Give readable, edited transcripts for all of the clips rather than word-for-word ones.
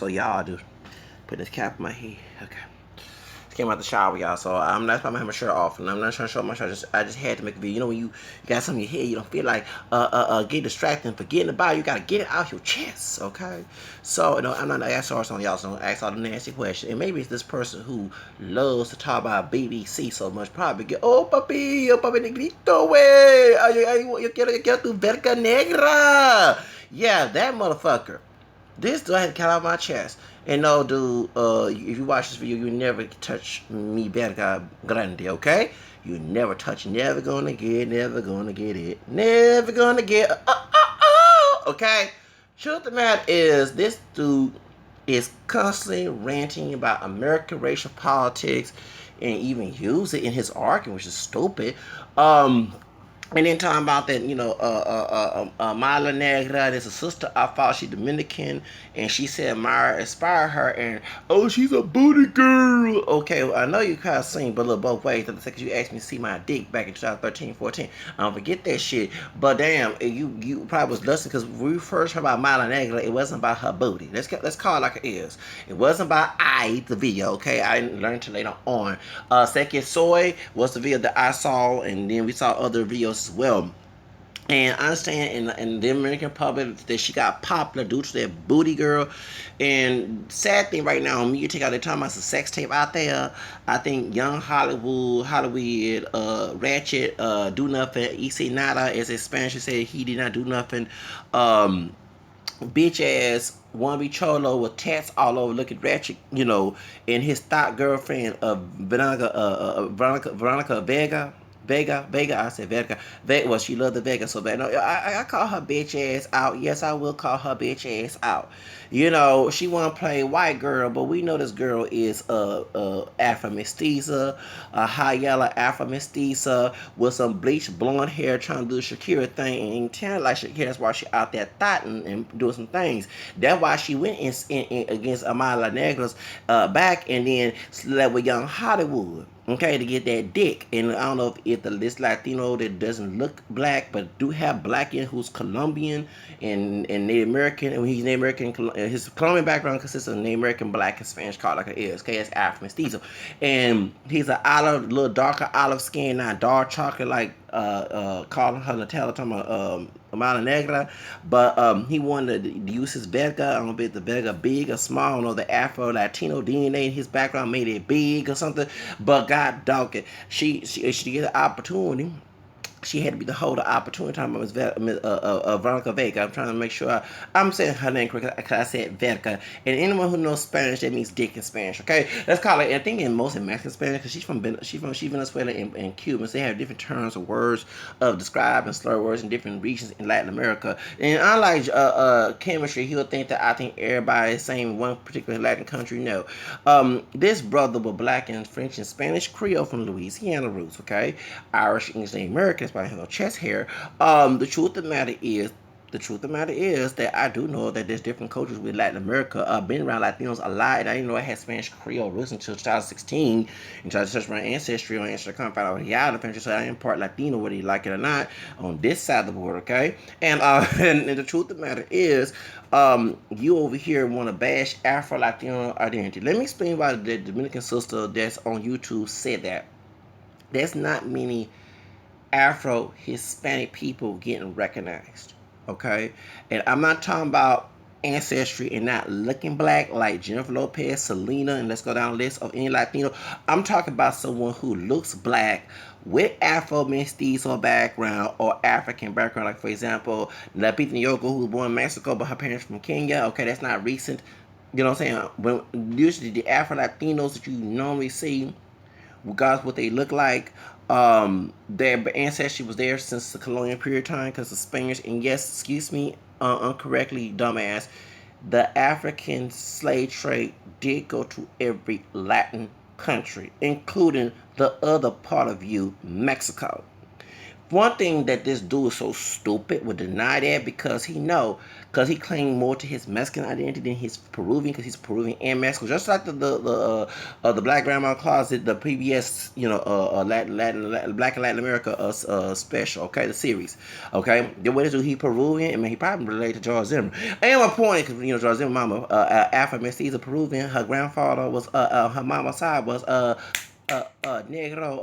So y'all do put this cap in my head. Okay. Came out the shower, y'all, so that's why I'm having my shirt off, and I'm not trying to show my shirt. I just had to make a video. You know, when you got something in your head, you don't feel like get distracted and forgetting about it. You gotta get it out your chest, okay? So, you know, I'm not gonna ask all on y'all, so don't ask all the nasty questions. And maybe it's this person who loves to talk about BBC so much, probably get oh papi negrito, way, yo quiero tu verga negra. Yeah, that motherfucker. This do I had to cut out my chest. And no, dude, if you watch this video, you never touch me verga grande, okay? You never touch, never gonna get it, never gonna get okay? Truth of the matter is, this dude is constantly ranting about American racial politics and even use it in his argument, which is stupid. And then talking about that, you know, Mala Negra, there's a sister I thought she's Dominican, and she said Mara inspired her, and oh, she's a booty girl. Okay, well, I know you kind of sing, but look both ways. The second you asked me to see my dick back in 2013, 14, I don't forget that shit. But damn, you probably was listening because when we first heard about Mala Negra, it wasn't about her booty. Let's call it like it is. It wasn't about the video. Okay, I didn't learn till later on. Second Soy was the video that I saw, and then we saw other videos as well. And I understand in the American public that she got popular due to that booty girl. And sad thing right now, you take out the time about the sex tape out there. I think Young Hollywood, Ratchet, do nothing. Ec nada, as in Spanish, said he did not do nothing. Bitch ass wannabe cholo with tats all over looking ratchet, you know, and his thought girlfriend Veronica Vega, I said Vega. Well, she loved the Vega so bad. No, I call her bitch ass out. Yes, I will call her bitch ass out. You know, she want to play white girl, but we know this girl is Afro-Mestiza, a high yellow Afro-Mestiza with some bleached blonde hair trying to do the Shakira thing and tell like Shakira. That's why she out there thotting and doing some things. That's why she went in against Amala Negras back and then slept with Young Hollywood. Okay, to get that dick. And I don't know if this Latino that doesn't look black but do have black in who's Colombian and Native American, and he's Native American, his Colombian background consists of Native American, black, and Spanish, called like it is. Okay, it's Afro-Mestizo. And he's a little darker olive skin, not dark chocolate like calling her Nutella, talking about Amala Negra, but he wanted to use his verga. I don't know if the verga big or small. I don't know, the Afro-Latino DNA in his background made it big or something. But God dog it, she get an opportunity. She had to be the holder opportunity. Talking about Veronica Vega. I'm trying to make sure I'm saying her name correctly because I said Verga. And anyone who knows Spanish, that means dick in Spanish. Okay, let's call it. I think in most in Mexican Spanish, because she's from Venezuela and Cuba, so they have different terms of words of describe and slur words in different regions in Latin America. And unlike chemistry, he'll think that I think everybody is saying one particular Latin country. No, this brother was black and French and Spanish Creole from Louisiana roots. Okay, Irish, English, and American. But I have no chest hair. The truth of the matter is that I do know that there's different cultures with Latin America. I've been around Latinos a lot, and I didn't know I had Spanish Creole roots until 2016. And tried to search my ancestry on Instagram, find out yeah, the so I am part Latino, whether you like it or not, on this side of the border, okay? And and the truth of the matter is, you over here want to bash Afro-Latino identity. Let me explain why the Dominican sister that's on YouTube said that. There's not many Afro-Hispanic people getting recognized, okay? And I'm not talking about ancestry and not looking black like Jennifer Lopez, Selena, and let's go down the list of any Latino. I'm talking about someone who looks black with Afro-Mestizo background or African background. Like, for example, Lupita Nyong'o, who was born in Mexico, but her parents from Kenya. Okay, that's not recent. You know what I'm saying? When usually the Afro-Latinos that you normally see, regardless of what they look like, their ancestry was there since the colonial period of time because the Spaniards, and yes, excuse me, incorrectly, dumbass, the African slave trade did go to every Latin country, including the other part of Mexico. One thing that this dude is so stupid would deny that because he know because he claimed more to his Mexican identity than his Peruvian, because he's Peruvian and Mexican. Just like the Black Grandma Closet, the PBS, Black and Latin America special, okay, the series, okay. The way to do, he Peruvian, and he probably related to George Zimmer. And my point, because George Zimmer mama, Afro Mestiza Peruvian, her grandfather was her mama's side was negro,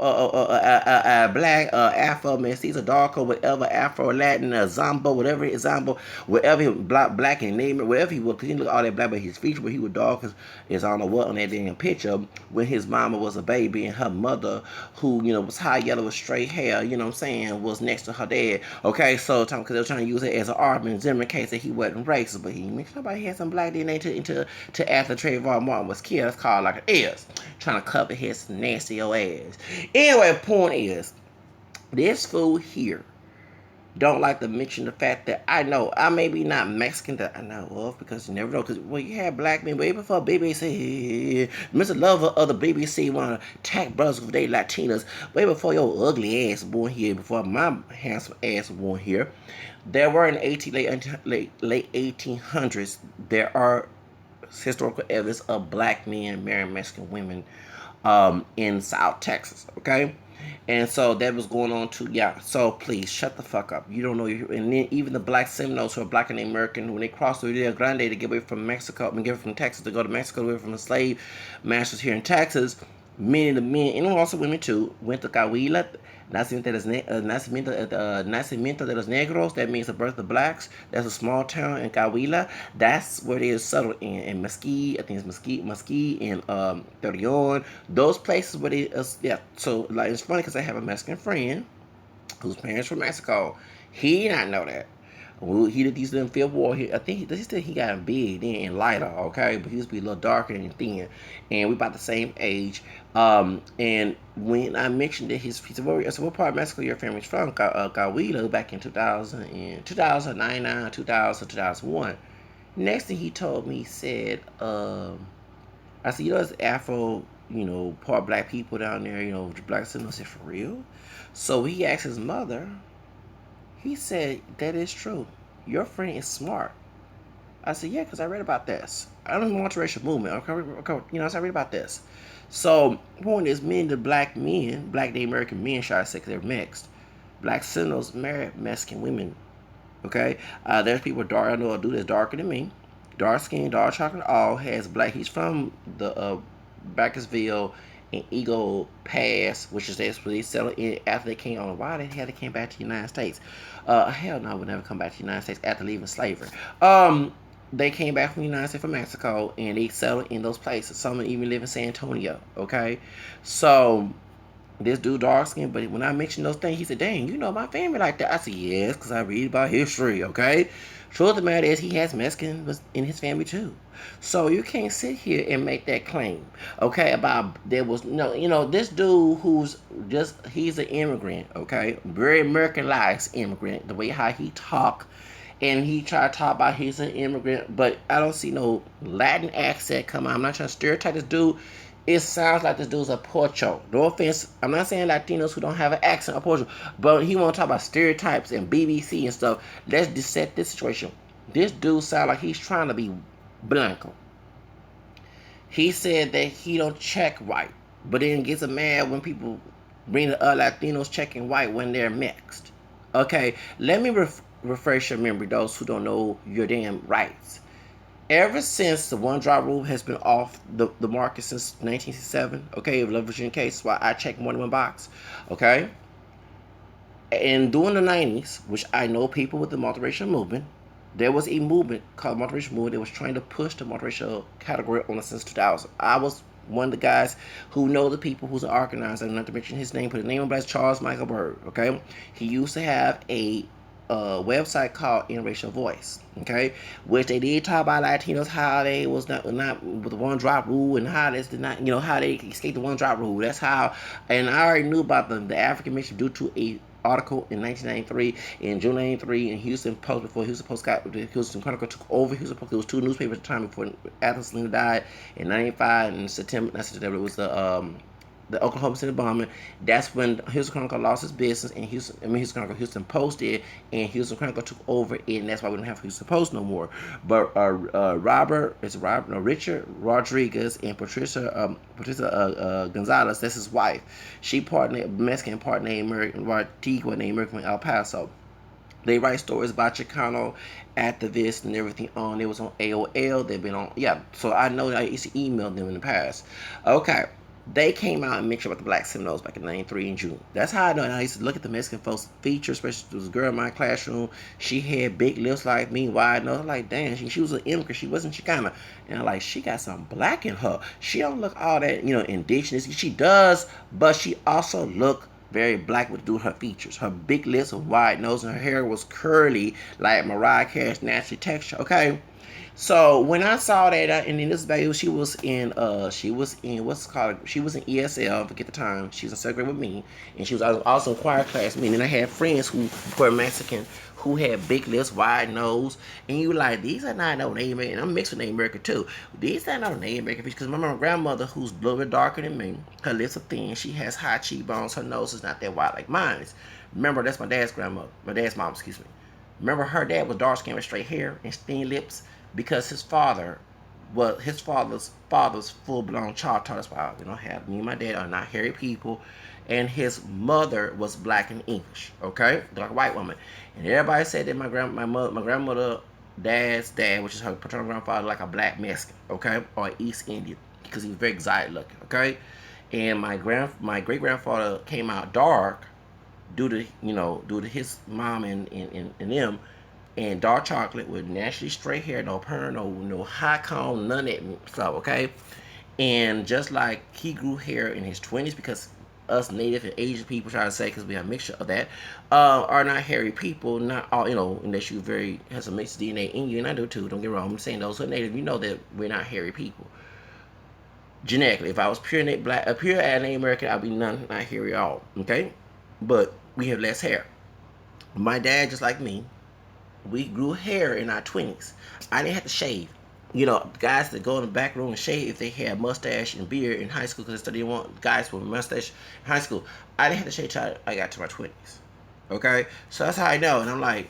black, Afro, mestizo, darko, whatever, Afro-Latin, Zombo, whatever it is, Zombo, whatever he black and name it, whatever he was, because he look all that black, but his feature, but he was dark, is I don't know what on that damn picture, when his mama was a baby, and her mother, who, was high yellow with straight hair, you know what I'm saying, was next to her dad, okay, so, because they were trying to use it as an argument, Zimmer case that he wasn't racist, but he mentioned somebody had some black DNA to after Trayvon Martin was killed. That's called like it is, trying to cover his nasty old ass. Anyway, point is, this fool here don't like to mention the fact that I know I may be not Mexican that I know of, because you never know, because you had black men way before BBC, Mr. Lover of the BBC want to attack brothers with they Latinas, way before your ugly ass born here, before my handsome ass born here. There were in late 1800s, there are historical evidence of black men marrying Mexican women in South Texas, okay? And so that was going on too. Yeah, so please shut the fuck up. You don't know. And then even the black Seminoles who are black and American, when they crossed the Rio Grande to get away from Mexico, get away from Texas to go to Mexico, away from the slave masters here in Texas, many of the men, and also women too, went to Cahuila, Nacimiento de los Negros, that means the birth of the blacks. That's a small town in Cahuila. That's where they settled in. And Mesquite, I think it's Mesquite and Torreon. Those places where they, yeah. So, like, it's funny because I have a Mexican friend whose parents from Mexico. He did not know that. He did these in Fifth War. I think he got big then and lighter, okay? But he used to be a little darker and thin. And we about the same age. And when I mentioned that he said, what part of Mexico your family's from? Cahuila, back in 2000, 2009, 2000, 2001. Next thing he told me, he said, I said, it's Afro, part black people down there, black Sentinels. I said, for real? So he asked his mother. He said, that is true. Your friend is smart. I said, yeah, because I read about this. I don't want multiracial movement. Okay, so I read about this. So, point is, the black Native American men, should I say, because they're mixed. Black Sentinels marry Mexican women. Okay? There's people dark, I know a dude that's darker than me. Dark skin, dark chocolate, all has black. He's from the Bacchusville and Eagle Pass, which is where they settled in after they came on. Why they came back to the United States? Hell no, I would never come back to the United States after leaving slavery. They came back from the United States, from Mexico, and they settled in those places. Some even live in San Antonio, okay? So, this dude dark skin, but when I mentioned those things, he said, dang, you know my family like that. I said, yes, because I read about history, okay? Truth of the matter is, he has Mexicans in his family too. So you can't sit here and make that claim, okay? About there was this dude he's an immigrant, okay? Very Americanized immigrant. The way how he talk, and he tried to talk about he's an immigrant, but I don't see no Latin accent come on. I'm not trying to stereotype this dude. It sounds like this dude's a Put0. No offense, I'm not saying Latinos who don't have an accent are Put0, but he want to talk about stereotypes and BBC and stuff. Let's dissect this situation. This dude sounds like he's trying to be Blanco. He said that he don't check white, but then gets mad when people bring the Latinos checking white when they're mixed. Okay, let me refresh your memory, those who don't know your damn rights. Ever since the one drop rule has been off the market since 1967, okay, of Virginia case, why I check more than one box, okay? And during the 90s, which I know people with the multiracial movement, there was a movement called multiracial movement that was trying to push the multiracial category on us since 2000. I was one of the guys who know the people who's an organizer. I'm not to mention his name, but the name of him is Charles Michael Bird, okay? He used to have a website called Interracial Voice, okay, which they did talk about Latinos, how they was not with the one drop rule, and how this did not, how they escaped the one drop rule. That's how, and I already knew about the African mission due to a article in 1993, in June 93, in Houston Post, before Houston Post got, the Houston Chronicle took over Houston Post. There was two newspapers at the time before after Selena died in 95, and September, not September, it was the the Oklahoma City bombing, that's when Houston Chronicle lost his business, and Houston Chronicle, Houston Post did, and Houston Chronicle took over it, and that's why we don't have Houston Post no more. But Richard Rodriguez and Patricia Gonzalez, that's his wife. She part Mexican, part named American, Antigua, named American, El Paso. They write stories about Chicano activists and everything on. It was on AOL. They've been on, yeah. So I know I used to email them in the past. Okay. They came out and mentioned about the Black Seminoles back in '93 in June. That's how I know. And I used to look at the Mexican folks' features, especially there was a girl in my classroom. She had big lips like me, wide nose. Like, damn, she was an immigrant. She wasn't Chicana. And I'm like, she got some black in her. She don't look all that, indigenous. She does, but she also look very black with do her features. Her big lips, a wide nose, and her hair was curly like Mariah Carey's naturally texture. Okay. So when I saw that, and in this baby, she was in she was in ESL, I forget the time. She was in second grade with me, and she was also in choir class with me. And I had friends who were Mexican, who had big lips, wide nose, and you were like, these are not no Native American. I'm mixed with Native American too. These are not no Native American features. Because my grandmother, who's a little bit darker than me, her lips are thin. She has high cheekbones. Her nose is not that wide like mine is. Remember, that's my dad's grandmother, my dad's mom, excuse me. Remember, her dad was dark skinned with straight hair and thin lips, because his father's full blown Choctaw. That's why have me and my dad are not hairy people, and his mother was black and English. Okay, like a white woman, and everybody said that my grandmother, dad's dad, which is her paternal grandfather, like a black Mexican. Okay, or East Indian, because he was very exotic looking. Okay, and my great grandfather came out dark due to his mom and them, and dark chocolate with naturally straight hair, no perm, no high comb, none of that stuff, okay? And just like he grew hair in his 20s, because us Native and Asian people, try to say, because we have a mixture of that, are not hairy people, not all, unless you has a mixed DNA in you, and I do too, don't get me wrong, I'm saying those who are Native, that we're not hairy people. Genetically, if I was pure Native American, I'd be not hairy at all, okay? But we have less hair. My dad, just like me, we grew hair in our 20s. I didn't have to shave. Guys that go in the back room and shave if they had mustache and beard in high school, because they didn't want guys with mustache in high school. I didn't have to shave till I got to my 20s. Okay? So that's how I know. And I'm like,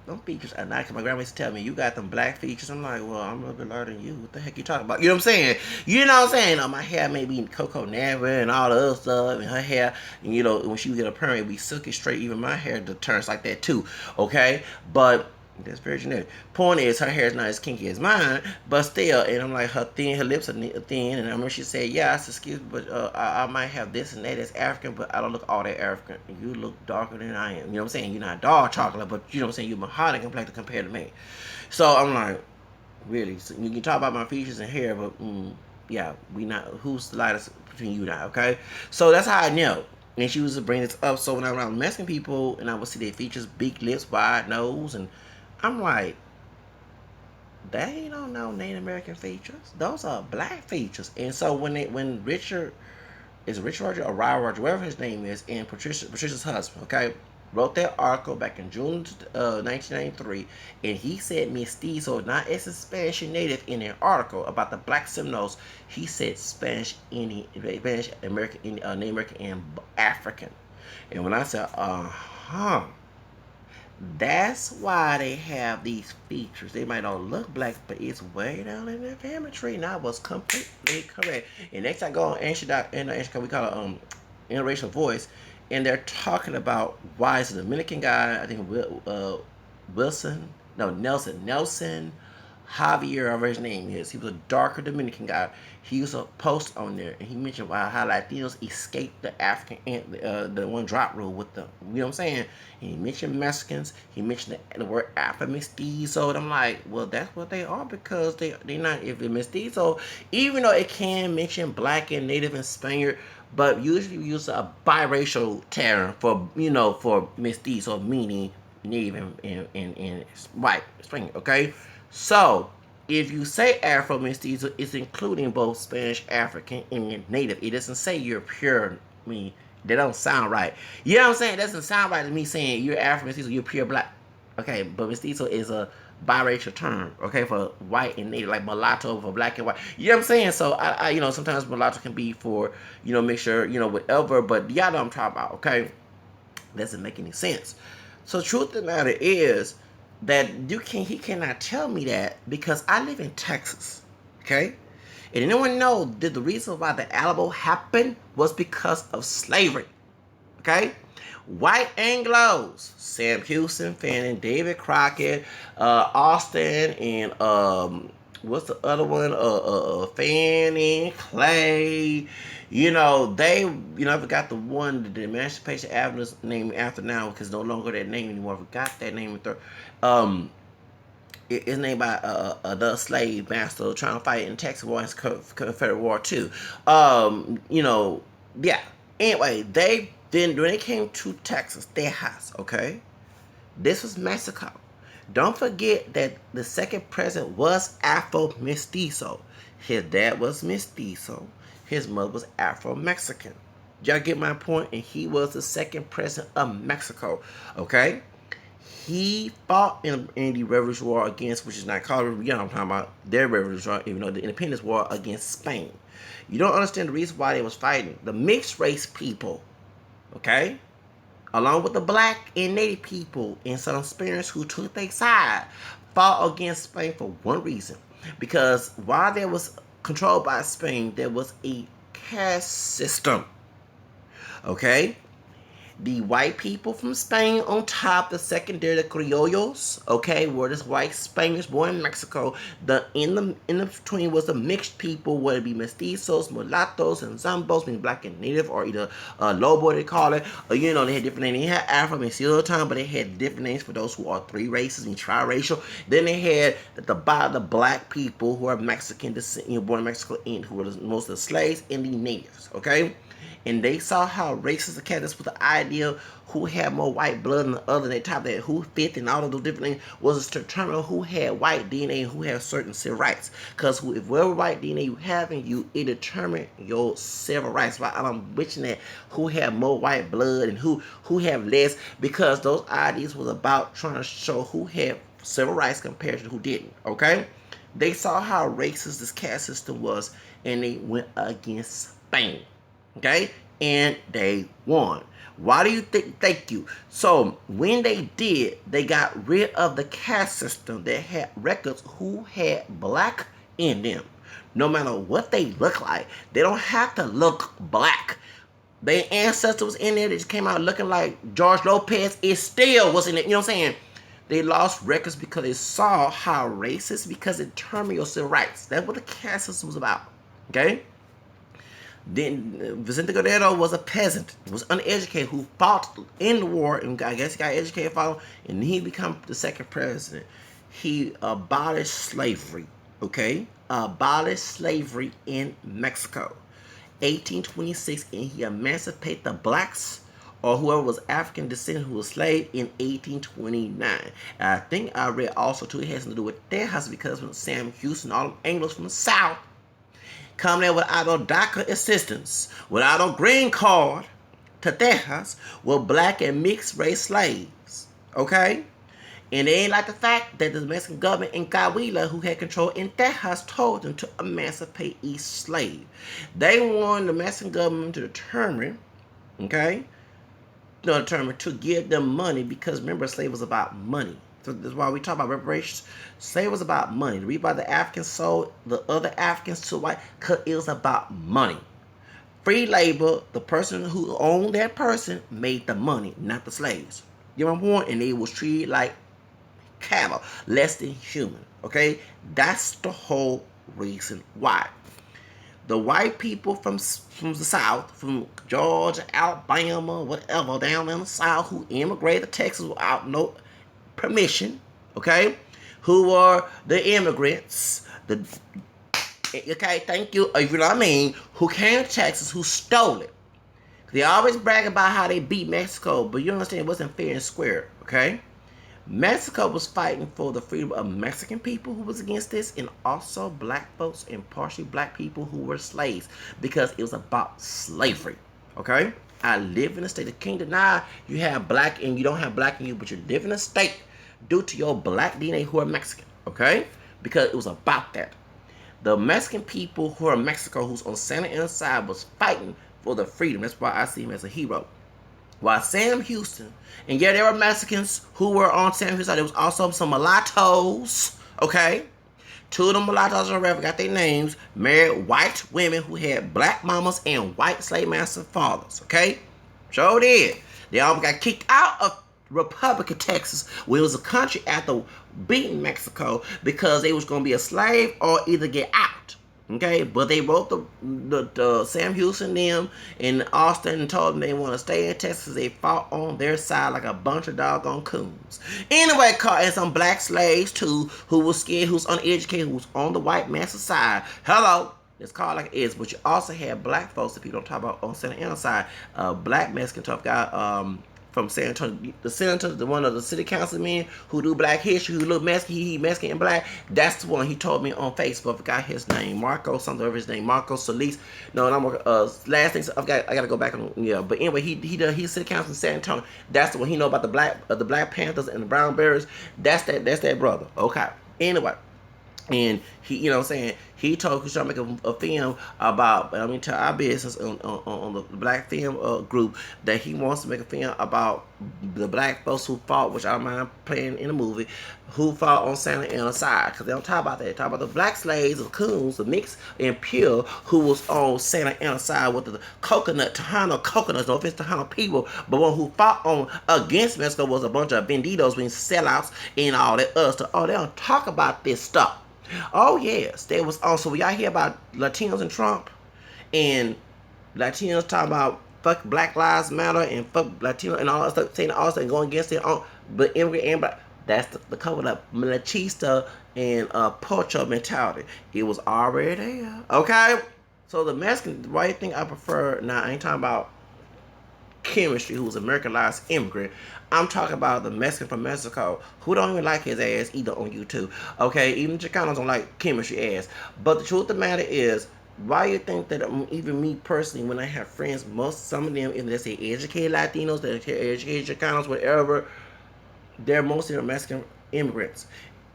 them features are not, because my grandma used to tell me, you got them black features. I'm like, well, I'm a little bit larger than you. What the heck you talking about? You know what I'm saying? You know what I'm saying? My hair may be Coco Nava and all the other stuff, and her hair, and when she would get a perm, it would be silky straight. Even my hair turns like that too. Okay? But that's very genetic. Point is, her hair is not as kinky as mine, but still, and I'm like, her lips are thin, and I remember she said, yeah, I said, excuse me, but I might have this and that as African, but I don't look all that African. You look darker than I am. You know what I'm saying? You're not dark chocolate, but you know what I'm saying? You're Mahogany complexion compared to me. So I'm like, really? So you can talk about my features and hair, but yeah, we not, who's the lightest between you and I, okay? So that's how I know. And she was to bring this up. So when I'm around Mexican people, and I would see their features, big lips, wide nose, and I'm like, they don't know Native American features. Those are black features. And so when Richard Roger or Ryan Roger, whatever his name is, and Patricia's husband, okay, wrote that article back in June 1993, and he said mestizo, not as a Spanish native, in an article about the Black Seminoles. He said Spanish American, Native American, and African. And when I said, that's why they have these features. They might not look black, but it's way down in their family tree. And I was completely correct. And next I go on we call it interracial voice, and they're talking about why is a Dominican guy, I think Nelson Javier, whatever his name is. He was a darker Dominican guy. He was a post on there, and he mentioned how Latinos escaped the African the one drop rule with them. You know what I'm saying? And he mentioned Mexicans. He mentioned the word Afro-Mestizo. And I'm like, well, that's what they are, because they're not, if it's Mestizo, even though it can mention black and Native and Spaniard, but usually we use a biracial term for Mestizo, meaning Native and white Spaniard. Okay. So, if you say Afro-Mestizo, it's including both Spanish, African, and Native. It doesn't say you're pure. That don't sound right. You know what I'm saying? It doesn't sound right to me saying you're Afro-Mestizo, you're pure black. Okay, but Mestizo is a biracial term, okay, for white and native, like mulatto for black and white. You know what I'm saying? So I you know, sometimes mulatto can be for, you know, mixture, you know, whatever, but y'all know what I'm talking about, okay? Doesn't make any sense. So truth of the matter is that he cannot tell me that because I live in Texas, okay? And anyone know that the reason why the Alamo happened was because of slavery, okay? White Anglos, Sam Houston, Fanning, David Crockett, Austin, and what's the other one? Fanning, Clay. You know, I forgot the one, the Emancipation Avenue is named after now because no longer that name anymore. I forgot that name. It's named by the slave master trying to fight in Texas War and Confederate War too. You know, yeah. Anyway, when they came to Texas, Tejas, okay? This was Mexico. Don't forget that the second president was Afro-Mestizo. His dad was Mestizo. His mother was Afro-Mexican. Y'all get my point? And he was the second president of Mexico, okay? He fought in the Revolutionary War against, which is not called, you know, I'm talking about their Revolutionary War, even though the Independence War against Spain. You don't understand the reason why they was fighting. The mixed race people, okay, along with the black and native people and some Spaniards who took their side, fought against Spain for one reason. Because while they was controlled by Spain, there was a caste system, okay? The white people from Spain on top, the secondary, the criollos, okay, were this white Spaniards born in Mexico. In the between was the mixed people, whether it be mestizos, mulattoes, and zombos, meaning black and native, or either lobo they call it, or you know, they had different names. They had Afro-Mestizo time, but they had different names for those who are three races and triracial. Then they had the black people who are Mexican descent, you know, born in Mexico, and who were most of the slaves and the natives, okay. And they saw how racist the cat is with the idea who had more white blood than the other. And they typed that who fit and all of those different things was to determine who had white DNA and who had certain civil rights. Because if whatever white DNA you have in you, it determined your civil rights. Right? I'm wishing that who had more white blood and who have less, because those ideas was about trying to show who had civil rights compared to who didn't. Okay? They saw how racist this caste system was, and they went against Spain. Okay, and they won. Why do you think? Thank you. So when they did, they got rid of the caste system that had records who had black in them. No matter what they look like, they don't have to look black. Their ancestors was in there. They just came out looking like George Lopez. It still was in it. You know what I'm saying? They lost records because they saw how racist, because it determined your civil rights. That's what the caste system was about. Okay. Then Vicente Guerrero was a peasant. He was uneducated who fought in the war, and I guess he got educated, and he became the second president. He abolished slavery. Okay, abolished slavery in Mexico, 1826, and he emancipated the blacks or whoever was African descent who was slave in 1829. And I think I read also too, it has to do with Texas, because when Sam Houston, all them Anglos from the South, come there without no DACA assistance, without no green card to Texas, with black and mixed race slaves. Okay? And they ain't like the fact that the Mexican government in Coahuila, who had control in Texas, told them to emancipate each slave. They wanted the Mexican government to determine, okay, to give them money, because remember, slave was about money. So that's why we talk about reparations. Slave was about money. The reason why the Africans sold the other Africans to white, because it was about money. Free labor, the person who owned that person made the money, not the slaves. You know what I'm saying? And they was treated like cattle, less than human. Okay? That's the whole reason why. The white people from the South, from Georgia, Alabama, whatever, down in the South, who immigrated to Texas without no permission, okay, who were the immigrants, okay, thank you, you know what I mean, who came to Texas, who stole it. They always brag about how they beat Mexico, but you understand it wasn't fair and square, okay? Mexico was fighting for the freedom of Mexican people who was against this, and also black folks and partially black people who were slaves, because it was about slavery, okay? I live in a state. The king deny you have black and you don't have black in you, but you live in a state due to your black DNA who are Mexican, okay? Because it was about that. The Mexican people who are in Mexico, who's on Santa Ana side, was fighting for the freedom. That's why I see him as a hero. While Sam Houston, and yeah, there were Mexicans who were on Sam Houston side. There was also some mulattoes, okay? Two of them mulattoes I forgot their names, married white women who had black mamas and white slave master fathers, okay? Sure did. They all got kicked out of Republic of Texas, where it was a country after beating Mexico because they was going to be a slave or either get out. Okay, but they wrote the Sam Houston them in Austin and told them they want to stay in Texas. They fought on their side like a bunch of doggone coons. Anyway, caught in some black slaves too, who was scared, who's uneducated, who was on the white master side. Hello. It's called like it is, but you also have black folks that people don't talk about on Santa Ana side. Black Mexican tough guy from San Antonio, the senator, the one of the city councilmen who do black history, who look Mexican, he Mexican and black. That's the one he told me on Facebook. I forgot his name, Marco something over his name, Marco Solis. No, and I'm last thing I gotta go back on. Yeah, but anyway, he's city council in San Antonio. That's the one he know about the Black Panthers and the Brown Bears. That's that brother. Okay. Anyway. And he, you know what I'm saying, he told he's trying to make a film about, I mean, tell our business on the black film group that he wants to make a film about the black folks who fought, which I don't mind playing in the movie, who fought on Santa Ana side. Because they don't talk about that. They talk about the black slaves, the coons, the mixed and pure, who was on Santa Ana side with the Tejano coconuts, no offense to Tejano people, but one who fought on against Mexico was a bunch of banditos, being sellouts and all that other stuff. Oh, they don't talk about this stuff. Oh yes, there was also y'all hear about Latinos and Trump, and Latinos talking about fuck Black Lives Matter and fuck Latino and all that stuff, saying all that going against it. But immigrant and black, that's the cover up machista and Put0 mentality. It was already there. Okay, so the Mexican, the right thing I prefer now. I ain't talking about chemistry, who's Americanized immigrant. I'm talking about the Mexican from Mexico who don't even like his ass either on YouTube. Okay, even Chicanos don't like chemistry ass. But the truth of the matter is, why you think that even me personally, when I have friends, some of them, if they say educated Latinos, they're educated Chicanos, whatever, they're mostly Mexican immigrants.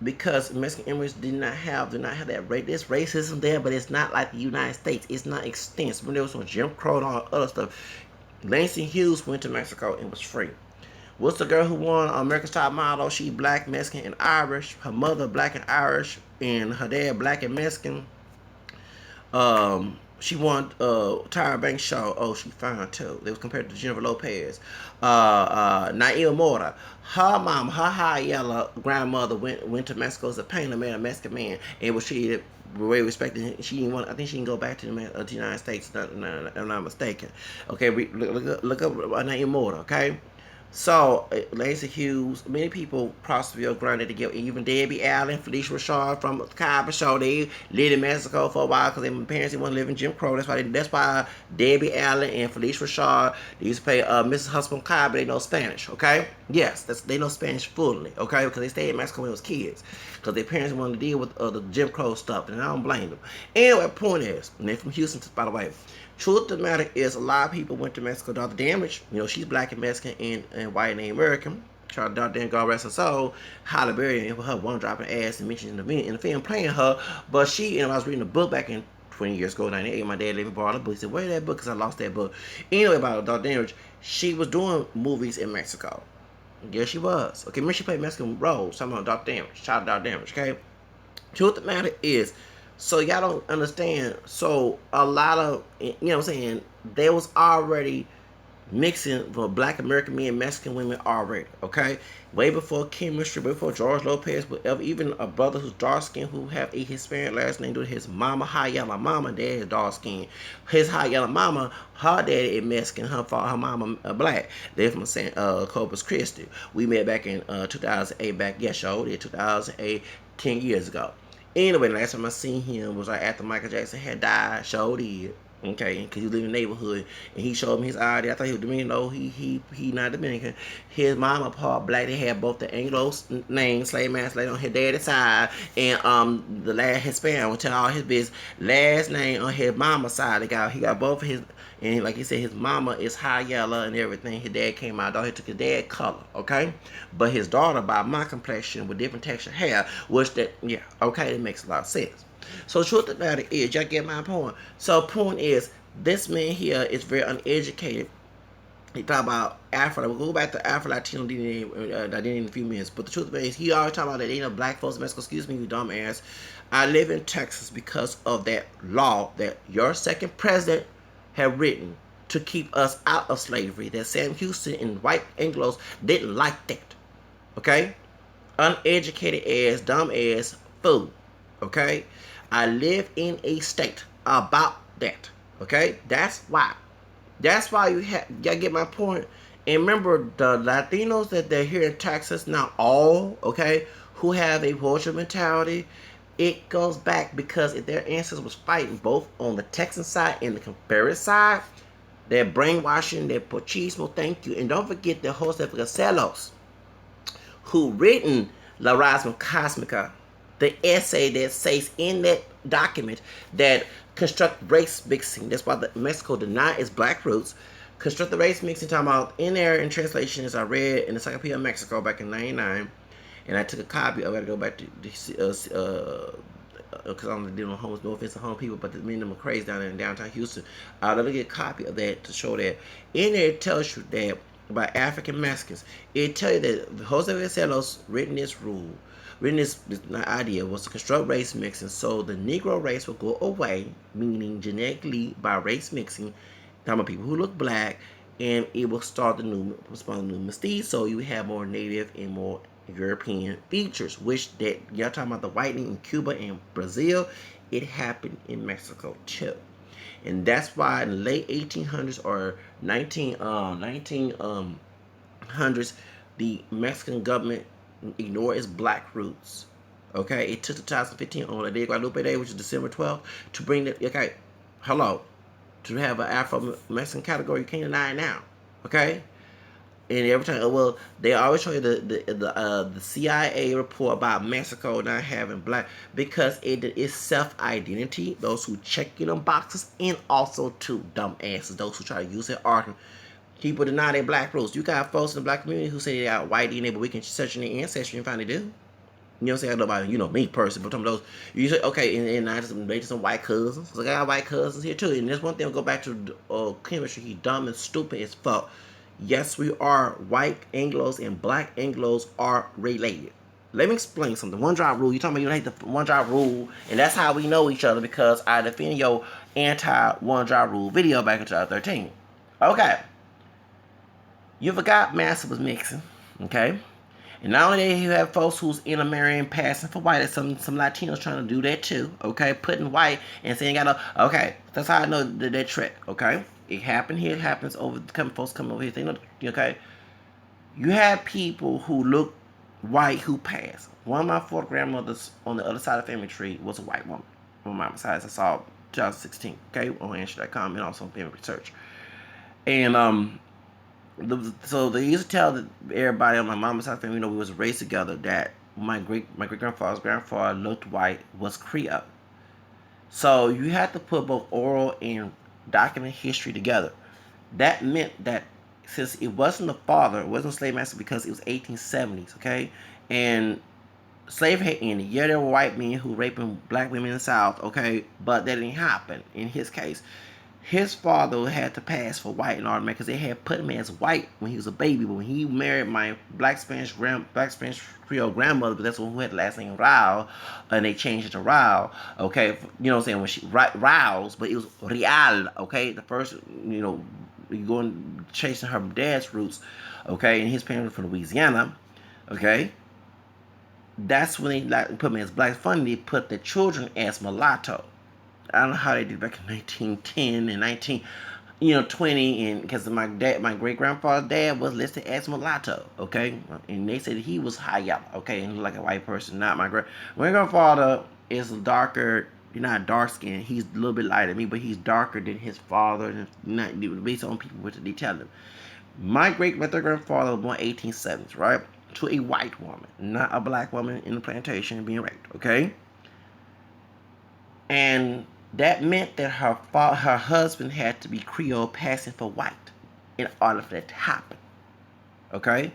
Because Mexican immigrants did not have that race. There's racism there, but it's not like the United States. It's not extensive. When there was some Jim Crow and all other stuff. Langston Hughes went to Mexico and was free. What's the girl who won America's Top Model? She black, Mexican, and Irish. Her mother black and Irish, and her dad black and Mexican. She won Tyra Banks show. Oh, she fine too. They was compared to Jennifer Lopez. Naima Mora. Her mom, her high yellow grandmother went to Mexico as a painter, married a Mexican man, and was treated way respected. She didn't want. I think she can go back to the United States. If I'm not mistaken. Okay, look up Naima Mora. Okay. So, Langston Hughes, many people Prosperville grinded together. Even Debbie Allen, Felicia Rashad from the Cowboy Show, they lived in Mexico for a while because their parents didn't want to live in Jim Crow. That's why Debbie Allen and Felicia Rashad, they used to play Mrs. Husband Cowboy. They know Spanish, okay? Yes, they know Spanish fully, okay? Because they stayed in Mexico when they was kids. Because their parents wanted to deal with the Jim Crow stuff, and I don't blame them. Anyway, point is, and they're from Houston, by the way. Truth of the matter is, a lot of people went to Mexico. Dr. Damage, you know, she's black and Mexican and white and American. Dr. Damage, God rest her soul. Halle Berry and her one dropping ass and mentioned in the film playing her. But she, I was reading a book back in 20 years ago, 98. My dad let me borrow the book. He said, "Where's that book?" Because I lost that book. Anyway, about Dr. Damage, she was doing movies in Mexico. Yes, she was. Okay, remember she played Mexican roles. Talking about Dr. Damage. Shout out Dr. Damage, okay? Truth of the matter is, so y'all don't understand. So a lot of, you know what I'm saying, there was already mixing for black American men and Mexican women already, okay? Way before chemistry, way before George Lopez, whatever, even a brother who's dark skinned who have a Hispanic last name, to his mama, high yellow mama, dad is dark skinned. His high yellow mama, her daddy is Mexican, her mama black. They're from Corpus Christi. We met back in 2008, back, yes, y'all, 2008, 10 years ago. Anyway, the last time I seen him was right after Michael Jackson had died. Showed did. Okay, because he lived in the neighborhood, and he showed me his ID. I thought he was Dominican. No, he not Dominican. His mama part black. They had both the Anglo name, slave master, slave on his daddy's side, and the last Hispanic. I will tell all his business. Last name on his mama's side. He got both of his, and like he said, his mama is high yellow and everything. His dad came out. He took his dad color. Okay, but his daughter by my complexion with different texture hair, which that okay, that makes a lot of sense. So truth of the matter is, y'all get my point. So point is, this man here is very uneducated. He talk about Afro. We'll go back to Afro-Latino identity in a few minutes. But the truth of it is, he always talk about that ain't no black folks in Mexico. Excuse me, you dumb ass. I live in Texas because of that law that your second president had written to keep us out of slavery. That Sam Houston and white Anglos didn't like that. Okay? Uneducated ass, dumb ass, fool. Okay? I live in a state about that. Okay? That's why. That's why y'all get my point. And remember, the Latinos that they're here in Texas, not all, okay, who have a vulture mentality, it goes back because if their ancestors was fighting both on the Texan side and the Confederate side, they're brainwashing, they're Put0, thank you. And don't forget the host of Gacelos, who written La Rasma Cosmica, the essay that says in that document that construct race mixing. That's why Mexico denied its black roots. Construct the race mixing, talking about in there in translation, as I read in the Encyclopedia of Mexico back in '99, and I took a copy. I got to go back to because I'm dealing with homeless, no offense to homeless people, but many of them are crazy down there in downtown Houston. Let me get a copy of that to show that. In there it tells you that about African Mexicans. It tells you that Jose Vacelos written this idea was to construct race mixing so the Negro race will go away, meaning genetically by race mixing, talking about people who look black, and it will start the new mestizo, so you have more native and more European features, which that y'all talking about the whitening in Cuba and Brazil, it happened in Mexico too. And that's why in the late 1800s or 1900s, the Mexican government ignored its black roots. Okay, it took the 2015 on the day of Guadalupe Day, which is December 12th, to bring the to have an Afro-Mexican category. You can't deny it now. Okay, and every time, well, they always show you the CIA report about Mexico not having black because it is self-identity. Those who check in them boxes, and also to dumb asses, those who try to use their argument. People deny their black roots. You got folks in the black community who say they got white DNA, but we can search in their ancestry and find they do. You know what I'm saying? I don't know about, me personally, but some of those, you say, okay, and I just made some white cousins. So I got white cousins here too. And there's one thing, I'll go back to chemistry. He dumb and stupid as fuck. Yes, we are. White Anglos and black Anglos are related. Let me explain something. One drop rule. You talking about you hate the one drop rule, and that's how we know each other because I defended your anti one drop rule video back in 2013. Okay. You forgot Master was mixing, okay? And not only that, you have folks who's intermarrying, passing for white. Some Latinos trying to do that too, okay? Putting white and saying okay. That's how I know that trick, okay? It happened here. It happens over. Folks come over here. They know, okay? You have people who look white who pass. One of my four grandmothers on the other side of the family tree was a white woman. On my side, I saw 2016, okay, on Answer.com and also on family research, and so they used to tell everybody on my mama's side family, we was raised together, that my great grandfather's grandfather looked white, was Creole. So you had to put both oral and document history together. That meant that since it wasn't the father, it wasn't a slave master because it was 1870s, okay, and slavery had ended. Yeah, there were white men who raping black women in the South, okay, but that didn't happen in his case. His father had to pass for white in order because they had put him as white when he was a baby. But when he married my black Spanish Creole grandmother, but that's one who had the last name Rao, and they changed it to Rao. Okay, you know what I'm saying? When she Rao's, but it was Real. Okay, the first, you going chasing her dad's roots. Okay, and his parents were from Louisiana. Okay, that's when they put me as black. Funny, they put the children as mulatto. I don't know how they did back in 1910 and 1920, and because my great grandfather's dad was listed as mulatto, okay, and they said he was high yellow, okay, and looked like a white person. Not my great grandfather is darker He's not dark skinned. He's a little bit lighter than me, but he's darker than his father. And not based on people what they tell him. My great grandfather was born 1870s, right? To a white woman, not a black woman in the plantation being raped. Okay, and that meant that her husband had to be Creole passing for white in order for that to happen. Okay,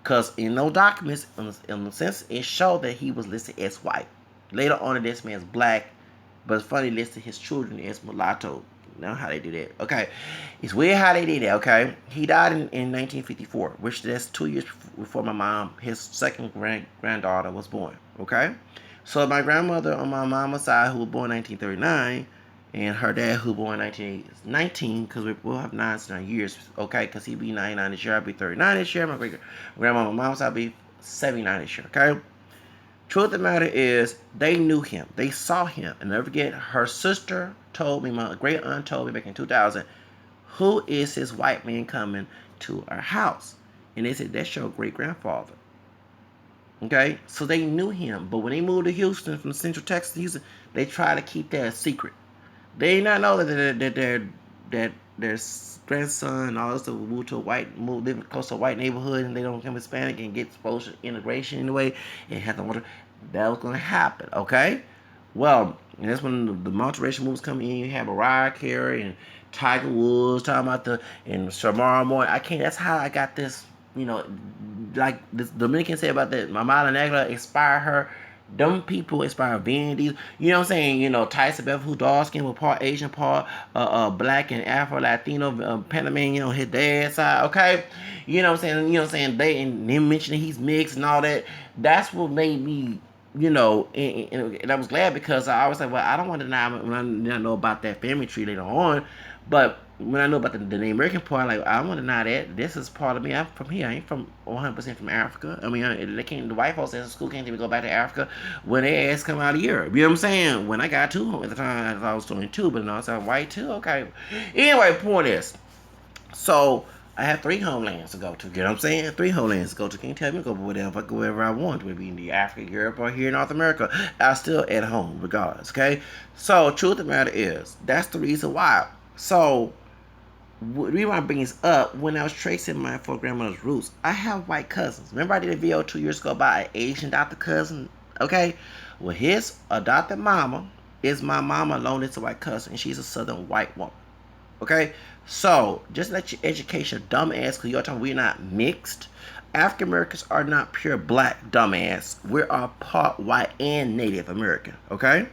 because in those documents, in the sense, it showed that he was listed as white. Later on, this man's black, but it's funny listed his children as mulatto. Now how they do that? Okay, it's weird how they did that. Okay, he died in 1954, which that's 2 years before my mom, his second granddaughter, was born. Okay, so my grandmother on my mama's side, who was born in 1939, and her dad, who was born in 1919, because we'll have 9 years. Okay, because he'll be 99 this year, I'll be 39 this year. My great grandma on my mom's side will be 79 this year. Okay. Truth of the matter is, they knew him. They saw him. And never forget, her sister told me, my great aunt told me back in 2000, who is this white man coming to our house? And they said, that's your great grandfather. Okay? So they knew him. But when they moved to Houston from Central Texas, Houston, they tried to keep that a secret. They did not know that their grandson and all this stuff move live close to a white neighborhood, and they don't become Hispanic and get exposed to integration in a way and have to wonder that was going to happen. Okay, well, and that's when the multiracial moves come in. You have Mariah Carey and Tiger Woods talking about and Shamar Moore. That's how I got this. You know, like this Dominican said about that. Mama Negra inspired her. Them people inspire Vandy. You know what I'm saying? You know, Tyson Bev, who dark skin with part Asian, part black and Afro-Latino, Panamanian on his dad's side. Okay, you know what I'm saying? You know what I'm saying? They and them mentioning he's mixed and all that. That's what made me, you know, and I was glad because I always say, well, I don't want to deny when I know about that family tree later on, but when I know about the American part, like, I want to deny that. This is part of me. I'm from here. I ain't from 100% from Africa. I mean, they can't. The white folks in school can't even go back to Africa when their ass come out of Europe. You know what I'm saying? When I got to home at the time, I was 22, but no, I was white too. Okay. Anyway, point is, so I have 3 homelands to go to. You know what I'm saying? 3 homelands to go to. Can't tell me to go whatever. I go wherever I want. Whether it be in the Africa, Europe, or here in North America, I'm still at home regardless. Okay. So truth of the matter is, that's the reason why. So the reason why I bring this up, when I was tracing my four grandmother's roots, I have white cousins. Remember I did a video 2 years ago about an Asian adopted cousin? Okay? Well, his adopted mama is my mama alone. It's a white cousin, and she's a southern white woman. Okay? So, just let you educate your dumb ass, because you're talking we're not mixed. African Americans are not pure black, dumbass. We are part white and Native American. Okay?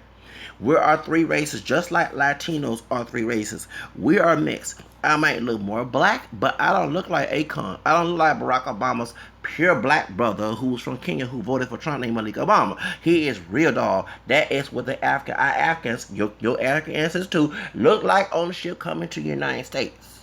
We are 3 races, just like Latinos are 3 races. We are mixed. I might look more black, but I don't look like Akon. I don't look like Barack Obama's pure black brother who was from Kenya who voted for Trump named Malik Obama. He is real dog. That is what the Africans, your African ancestors too, look like on the ship coming to the United States.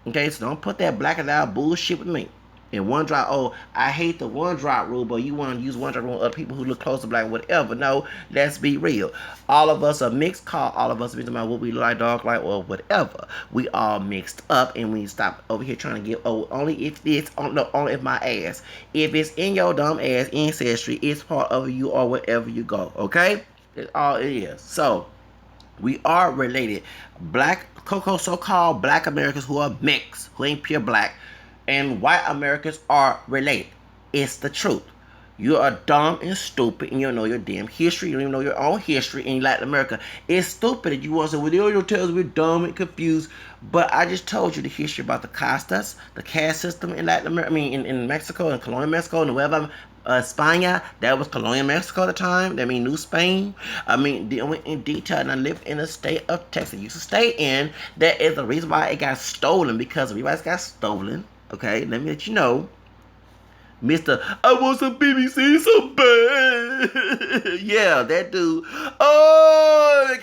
Okay, so don't put that black and out bullshit with me. And one drop, oh, I hate the one drop rule, but you want to use one drop rule on other people who look close to black, whatever. No, let's be real. All of us are mixed. Call all of us mixed about what we look like, dark like, or whatever. We all mixed up, and we stop over here trying to get, oh, only if it's, no, only if my ass. If it's in your dumb ass ancestry, it's part of you or wherever you go, okay? That's all it is. So, we are related. Black, so-called black Americans who are mixed, who ain't pure black, and white Americans are related. It's the truth. You are dumb and stupid, and you don't know your damn history. You don't even know your own history in Latin America. It's stupid that you want to say, well, you tell us we're dumb and confused. But I just told you the history about the castas, the caste system in Latin America. I mean, in Mexico, in colonial Mexico, and wherever. España, that was colonial Mexico at the time. That means New Spain. I mean, in detail, and I lived in the state of Texas. Used to stay in. That is the reason why it got stolen, because everybody's got stolen. Okay, let me let you know. Mr. I want some BBC so bad. Yeah, that dude. Oh, that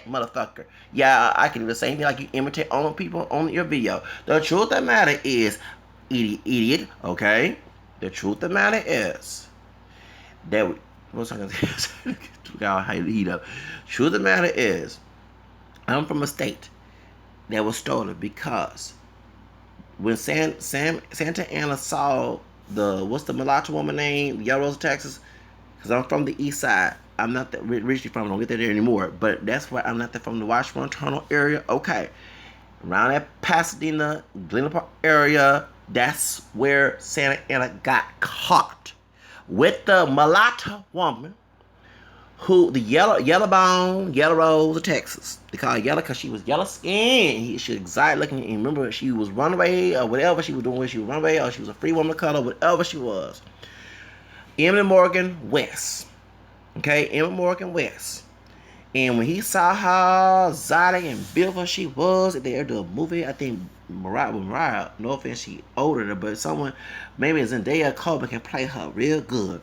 motherfucker. Yeah, I can do the same thing like you imitate on people on your video. The truth of the matter is, idiot, okay? The truth of the matter is that what's I gonna say? How heat up. Truth of the matter is, I'm from a state that was stolen because when Santa Ana saw what's the mulatto woman name, Yellow Rose, Texas, because I'm from the east side. I'm not that originally from. I don't get there anymore. But that's where I'm not that from the Washburn Tunnel area. Okay, around that Pasadena, Glen Park area. That's where Santa Ana got caught with the mulatto woman, who the yellow bone, yellow rose of Texas. They call her yellow because she was yellow skinned. She was exotic looking. And remember, she was runaway or whatever she was doing. When she was runaway or she was a free woman of color, whatever she was. Emily Morgan West. Okay, Emily Morgan West. And when he saw how exotic and beautiful she was, they aired a movie. I think Mariah, no offense, she older, but someone, maybe Zendaya Coleman can play her real good.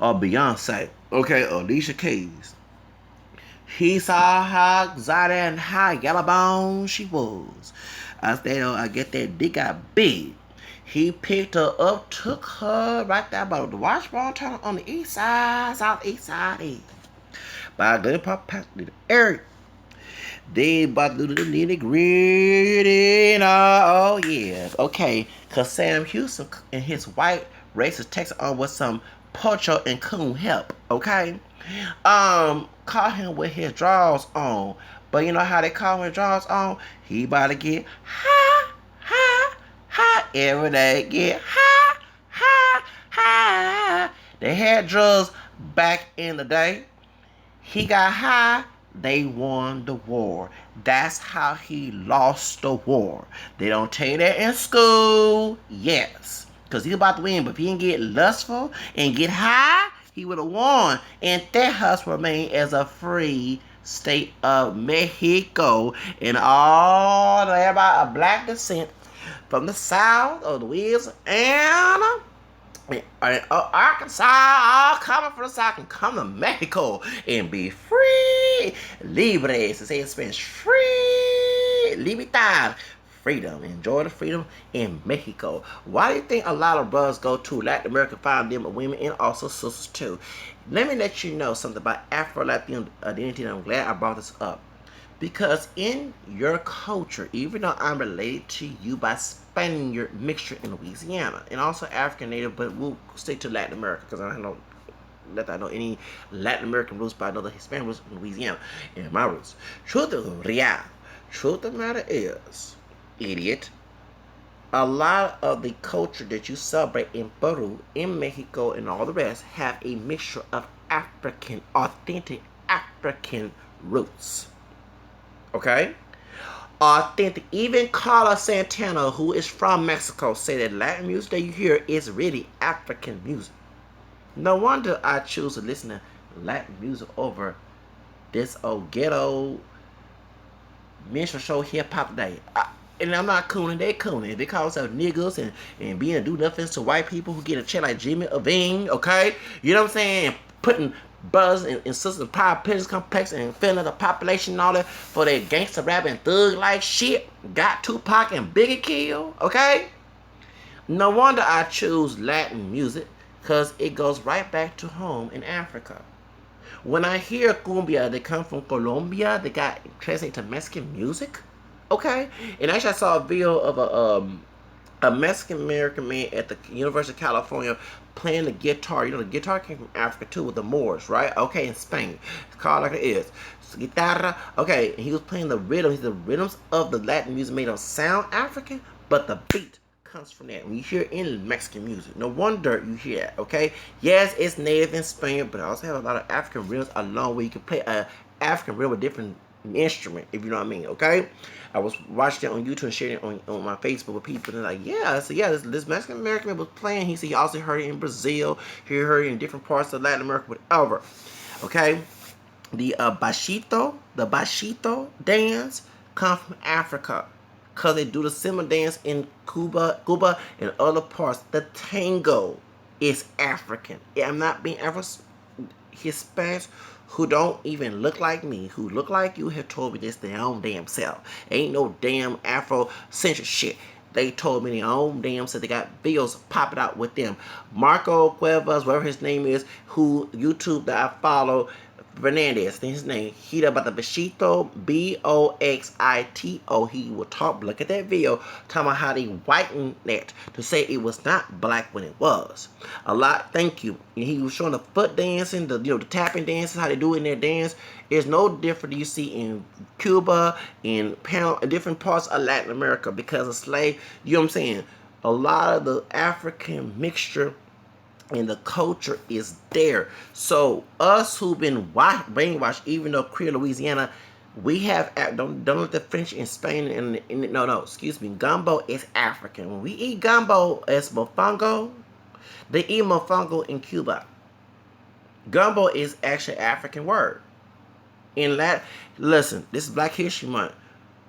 Or Beyonce. Okay, Alicia Keys. He saw how exotic and how yellow bone she was. I said, I get that dick got big. He picked her up, took her right there by the Washburn Tunnel on the east side, southeast side east. By Glen Park Pasadena area. They about to do the nitty gritty. Oh yeah. Okay. Cause Sam Houston and his white racist Texas on with some Put0 and coon help. Okay. Caught him with his drawers on. But you know how they call him with drawers on? He about to get high every day. Get high. They had drugs back in the day. He got high, they won the war. That's how he lost the war. They don't tell you that in school, yes. Because he's about to win, but if he didn't get lustful and get high, he would have won. And Texas remained as a free state of Mexico. And all everybody of black descent from the south of Louisiana, Arkansas, all coming from the south, can come to Mexico and be free. Libre, to say in Spanish, free. Libertad, freedom. Enjoy the freedom in Mexico. Why do you think a lot of brothers go to Latin America, find them women and also sisters too? Let me let you know something about Afro-Latino identity, and I'm glad I brought this up. Because in your culture, even though I'm related to you by spending your mixture in Louisiana and also African native, but we'll stick to Latin America because I don't know any Latin American roots, but I know the Hispanic roots in Louisiana and my roots. Truth of the matter is, idiot, a lot of the culture that you celebrate in Peru, in Mexico, and all the rest have a mixture of African, authentic African roots. Okay? Authentic. Even Carlos Santana, who is from Mexico, say that Latin music that you hear is really African music. No wonder I choose to listen to Latin music over this old ghetto minstrel show hip-hop today. And I'm not cooning, they cooning. They call themselves niggas and being do nothing to white people who get a check like Jimmy Iovine, okay? You know what I'm saying? Putting brothers and sisters in power pensions complex and filling the population and all that for their gangster rap and thug like shit. Got Tupac and Biggie killed, okay? No wonder I choose Latin music, because it goes right back to home in Africa. When I hear cumbia, they come from Colombia. They got translated to Mexican music, okay? And actually, I saw a video of a Mexican American man at the University of California playing the guitar. You know, the guitar came from Africa too, with the Moors, right? Okay, in Spain. It's called like it is. It's guitarra. Okay, and he was playing the rhythms. The rhythms of the Latin music made them sound African, but the beat comes from that. When you hear in Mexican music, no wonder you hear that, okay? Yes, it's native in Spain, but I also have a lot of African rhythms along where you can play a African rhythm with different instrument, if you know what I mean, okay? I was watching it on YouTube and sharing it on my Facebook with people, and they're like, yeah, so yeah, this Mexican American man was playing. He said he also heard it in Brazil, he heard it in different parts of Latin America, whatever, okay? The bachito dance come from Africa, because they do the similar dance in Cuba and other parts. The tango is African. I'm not being Hispanics who don't even look like me, who look like you, have told me this their own damn self. Ain't no damn Afro-centric shit. They told me their own damn self. They got videos popping out with them. Marco Cuevas, whatever his name is, who YouTube that I follow, Fernandez, his name. He about the Boxito, Boxito. He will talk. Look at that video, talking about how they whitened that to say it was not black when it was. A lot. Thank you. And he was showing the foot dancing, the the tapping dances, how they do it in their dance. It's no different you see in Cuba, in different parts of Latin America because of slave. You know what I'm saying? A lot of the African mixture and the culture is there. So us who've been brainwashed, even though Creole Louisiana, we have don't let the French in Spain and no, excuse me, gumbo is African. When we eat gumbo as mofongo, they eat mofongo in Cuba. Gumbo is actually an African word. In Latin, listen, this is Black History Month.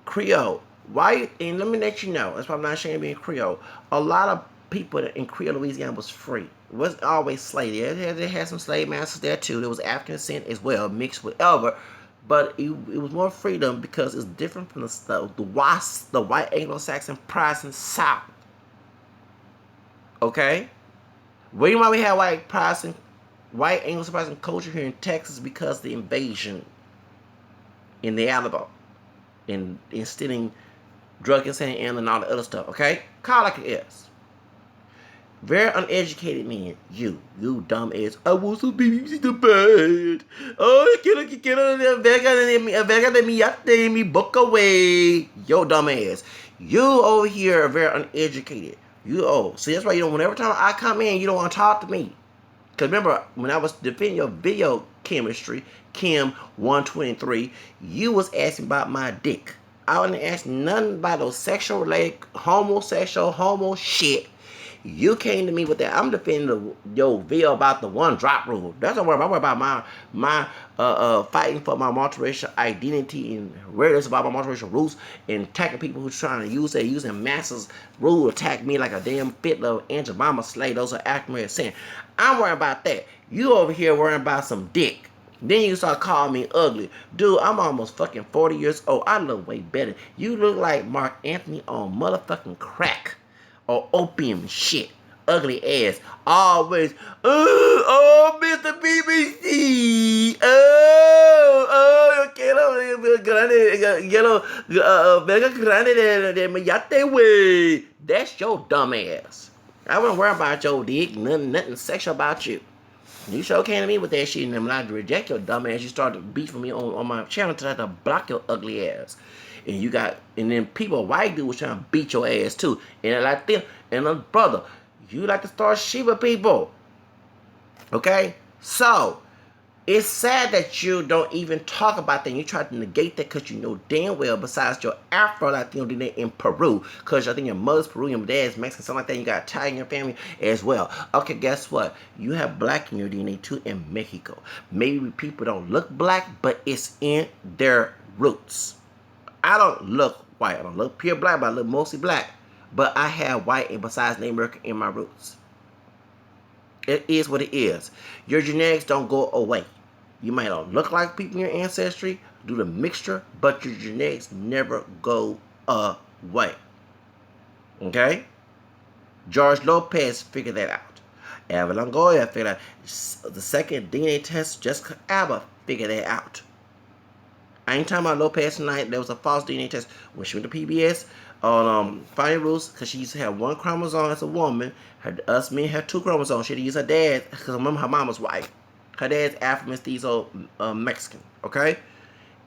Creole. Why? And let me let you know. That's why I'm not ashamed of being Creole. A lot of people in Creole Louisiana was free. It wasn't always slave. They had some slave masters there too. There was African descent as well, mixed with other. But it was more freedom because it's different from the white Anglo-Saxon Protestant South. Okay? Reason why we have white Anglo-Saxon culture here in Texas because the invasion in the Alabama, in instilling drug insane and all the other stuff. Okay? Call like it is. Very uneducated men. You dumb ass. I want some BBC the bad. Oh, vega me book away. Yo, dumb ass. You over here are very uneducated. See, that's why you don't, whenever time I come in, you don't want to talk to me. Because remember, when I was defending your video chemistry, Chem 123, you was asking about my dick. I wasn't asking nothing about those sexual related, homosexual, homo shit. You came to me with that. I'm defending your video about the one drop rule. That's what I'm worried about. My fighting for my multiracial identity and awareness about my multiracial roots and attacking people who's trying to using masses rule to attack me like a damn fit little Aunt slave. Those are African saying. I'm worried about that. You over here worrying about some dick. Then you start calling me ugly. Dude, I'm almost fucking 40 years old. I look way better. You look like Mark Anthony on motherfucking crack. Or opium shit. Ugly ass. Always. Oh, Mr. BBC. Oh, that's your dumb ass. I wasn't worried about your dick. Nothing sexual about you. You sure came to me with that shit, and then when I reject your dumb ass, you started beefing me on my channel to try to block your ugly ass. And then people, white dudes was trying to beat your ass too. And like them, and brother, you like to start shit with people. Okay? So, it's sad that you don't even talk about that. You try to negate that because you know damn well, besides your Afro-Latino DNA in Peru, because I think your mother's Peruvian, your dad's Mexican, something like that, you got Italian in your family as well. Okay, guess what? You have black in your DNA too in Mexico. Maybe people don't look black, but it's in their roots. I don't look white. I don't look pure black, but I look mostly black. But I have white and besides Native American in my roots. It is what it is. Your genetics don't go away. You might not look like people in your ancestry, do the mixture, but your genetics never go away. Okay? George Lopez figured that out. Eva Longoria figured out. The second DNA test, Jessica Alba figured that out. I ain't talking about Lopez tonight. There was a false DNA test when she went to PBS on Finding Rules because she used to have one chromosome as a woman. Us men had two chromosomes. She had to use her dad because remember her mom was white. Her dad's Afro-Mestizo Mexican. Okay?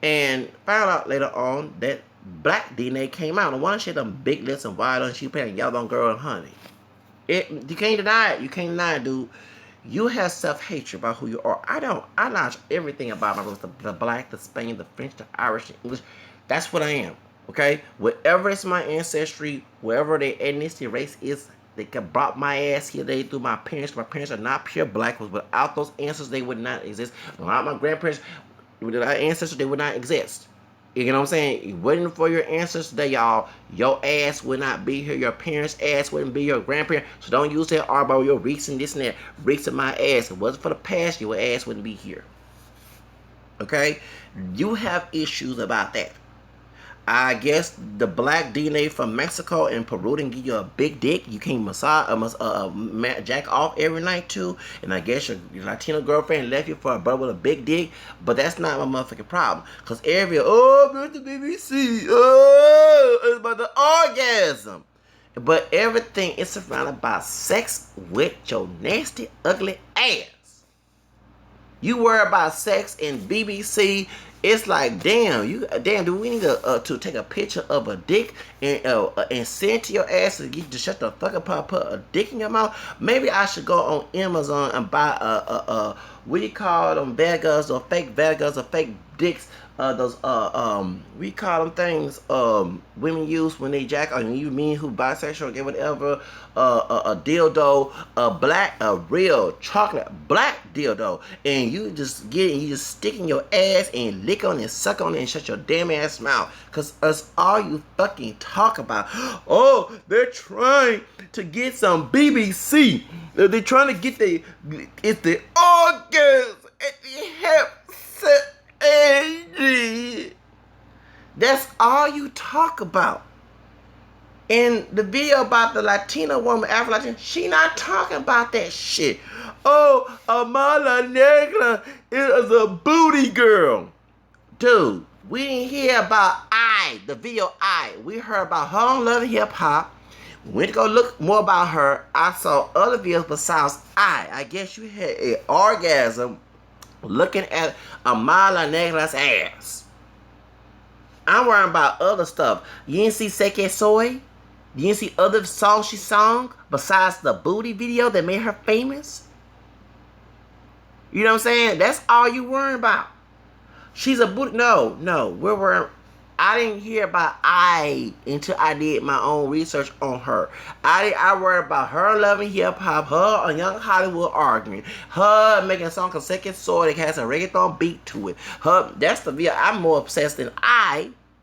And found out later on that black DNA came out. And one she had them big lips and wide and she playing yellow girl and honey. You can't deny it. You can't deny it, dude. You have self-hatred about who you are. I don't. I knowledge everything about my roots. The black, the Spanish, the French, the Irish, the English. That's what I am. Okay? Whatever is my ancestry, wherever their ethnicity, race is, they brought my ass here today through my parents. My parents are not pure black. Without those ancestors, they would not exist. Without my grandparents, without ancestors, they would not exist. You know what I'm saying? Waiting for your ancestors today, y'all. Your ass would not be here. Your parents' ass wouldn't be your grandparents. So don't use that R about your reeks and this and that. Reeks of my ass. If it wasn't for the past, your ass wouldn't be here. Okay? You have issues about that. I guess the black DNA from Mexico and Peru didn't give you a big dick. You can't jack off every night too. And I guess your Latino girlfriend left you for a brother with a big dick. But that's not my motherfucking problem. Because Mr. BBC, it's about the orgasm. But everything is surrounded by sex with your nasty, ugly ass. You worry about sex in BBC. It's like, damn, do we need to take a picture of a dick and send it to your ass to get you to shut the fuck up and put a dick in your mouth? Maybe I should go on Amazon and buy what do you call them, Vegas or fake Vegas or fake dicks? We call them things women use when they jack, or you mean who bisexual, get whatever, a dildo, a real chocolate black dildo, and you just stick in your ass and lick on it, suck on it, and shut your damn ass mouth, cause that's all you fucking talk about. Oh, they're trying to get some BBC. They're trying to get the organs at the hip. That's all you talk about. In the video about the Latina woman, Afro-Latino, she not talking about that shit. Oh, Amala Negra is a booty girl. Dude, we didn't hear about the video I. We heard about her on Love and Hip Hop. We went to go look more about her. I saw other videos besides I guess you had an orgasm looking at Amala Negra's ass. I'm worrying about other stuff. You didn't see Seke Soy? You didn't see other songs she sung besides the booty video that made her famous? You know what I'm saying? That's all you worrying about. She's a booty. No, we're worrying. I didn't hear about until I did my own research on her. I worried about her loving hip hop, her on Young Hollywood arguing, her making a song called Second Sword that has a reggaeton beat to it. That's the video I'm more obsessed than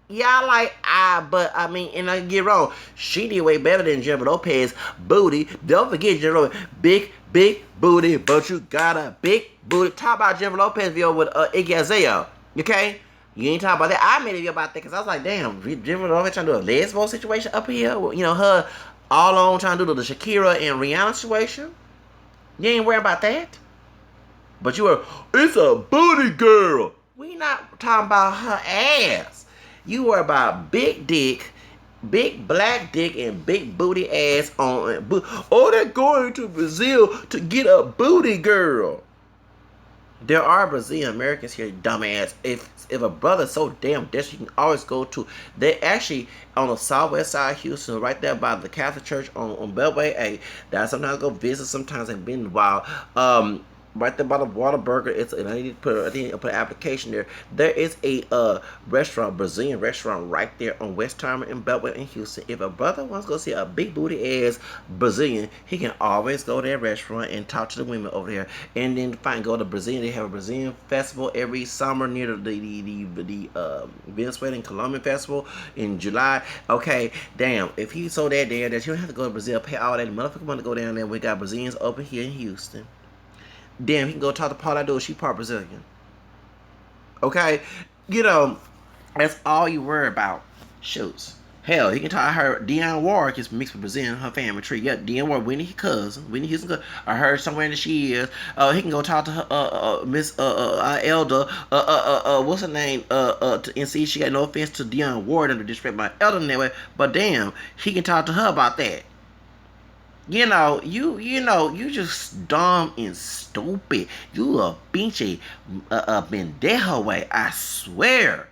Yeah, I like but I mean, and I get wrong, she did way better than Jennifer Lopez. Booty. Don't forget Jennifer Lopez. Big booty, but you got a big booty. Talk about Jennifer Lopez video with Iggy Azalea. Okay? You ain't talking about that. I made a video about that because I was like, damn, Jennifer Lopez trying to do a lesbo situation up here. You know, her all on trying to do the Shakira and Rihanna situation. You ain't worried about that. But you were, it's a booty girl. We not talking about her ass. You were about big dick, big black dick, and big booty ass on. Oh, they're going to Brazil to get a booty girl. There are Brazilian Americans here, dumbass. If a brother's so damn desperate, you can always go to. They actually on the southwest side of Houston, right there by the Catholic Church on Beltway. Hey, that sometimes I go visit. Sometimes I've been a while. Right there by the Whataburger, and I need to put an application there. There is a restaurant, Brazilian restaurant, right there on West Timer and Beltway in Houston. If a brother wants to go see a big booty ass Brazilian, he can always go to that restaurant and talk to the women over there, and then go to Brazilian. They have a Brazilian festival every summer near the Venezuelan Colombian festival in July. Okay, damn. If he's so that there that you don't have to go to Brazil, pay all that motherfucker money to go down there. We got Brazilians open here in Houston. Damn, he can go talk to Paula Abdul. She part Brazilian. Okay? You know, that's all you worry about. Shoots. Hell, he can talk to her. Dionne Warwick is mixed with Brazilian in her family tree. Yeah, Dionne Warwick, Whitney cousin. Whitney Houston cousin. I heard somewhere that she is. He can go talk to her, Miss Elder. What's her name? And see, she got no offense to Dionne Warwick under disrespect my elder in that way. But damn, he can talk to her about that. You know, you just dumb and stupid. You a pinche pendejo way, I swear.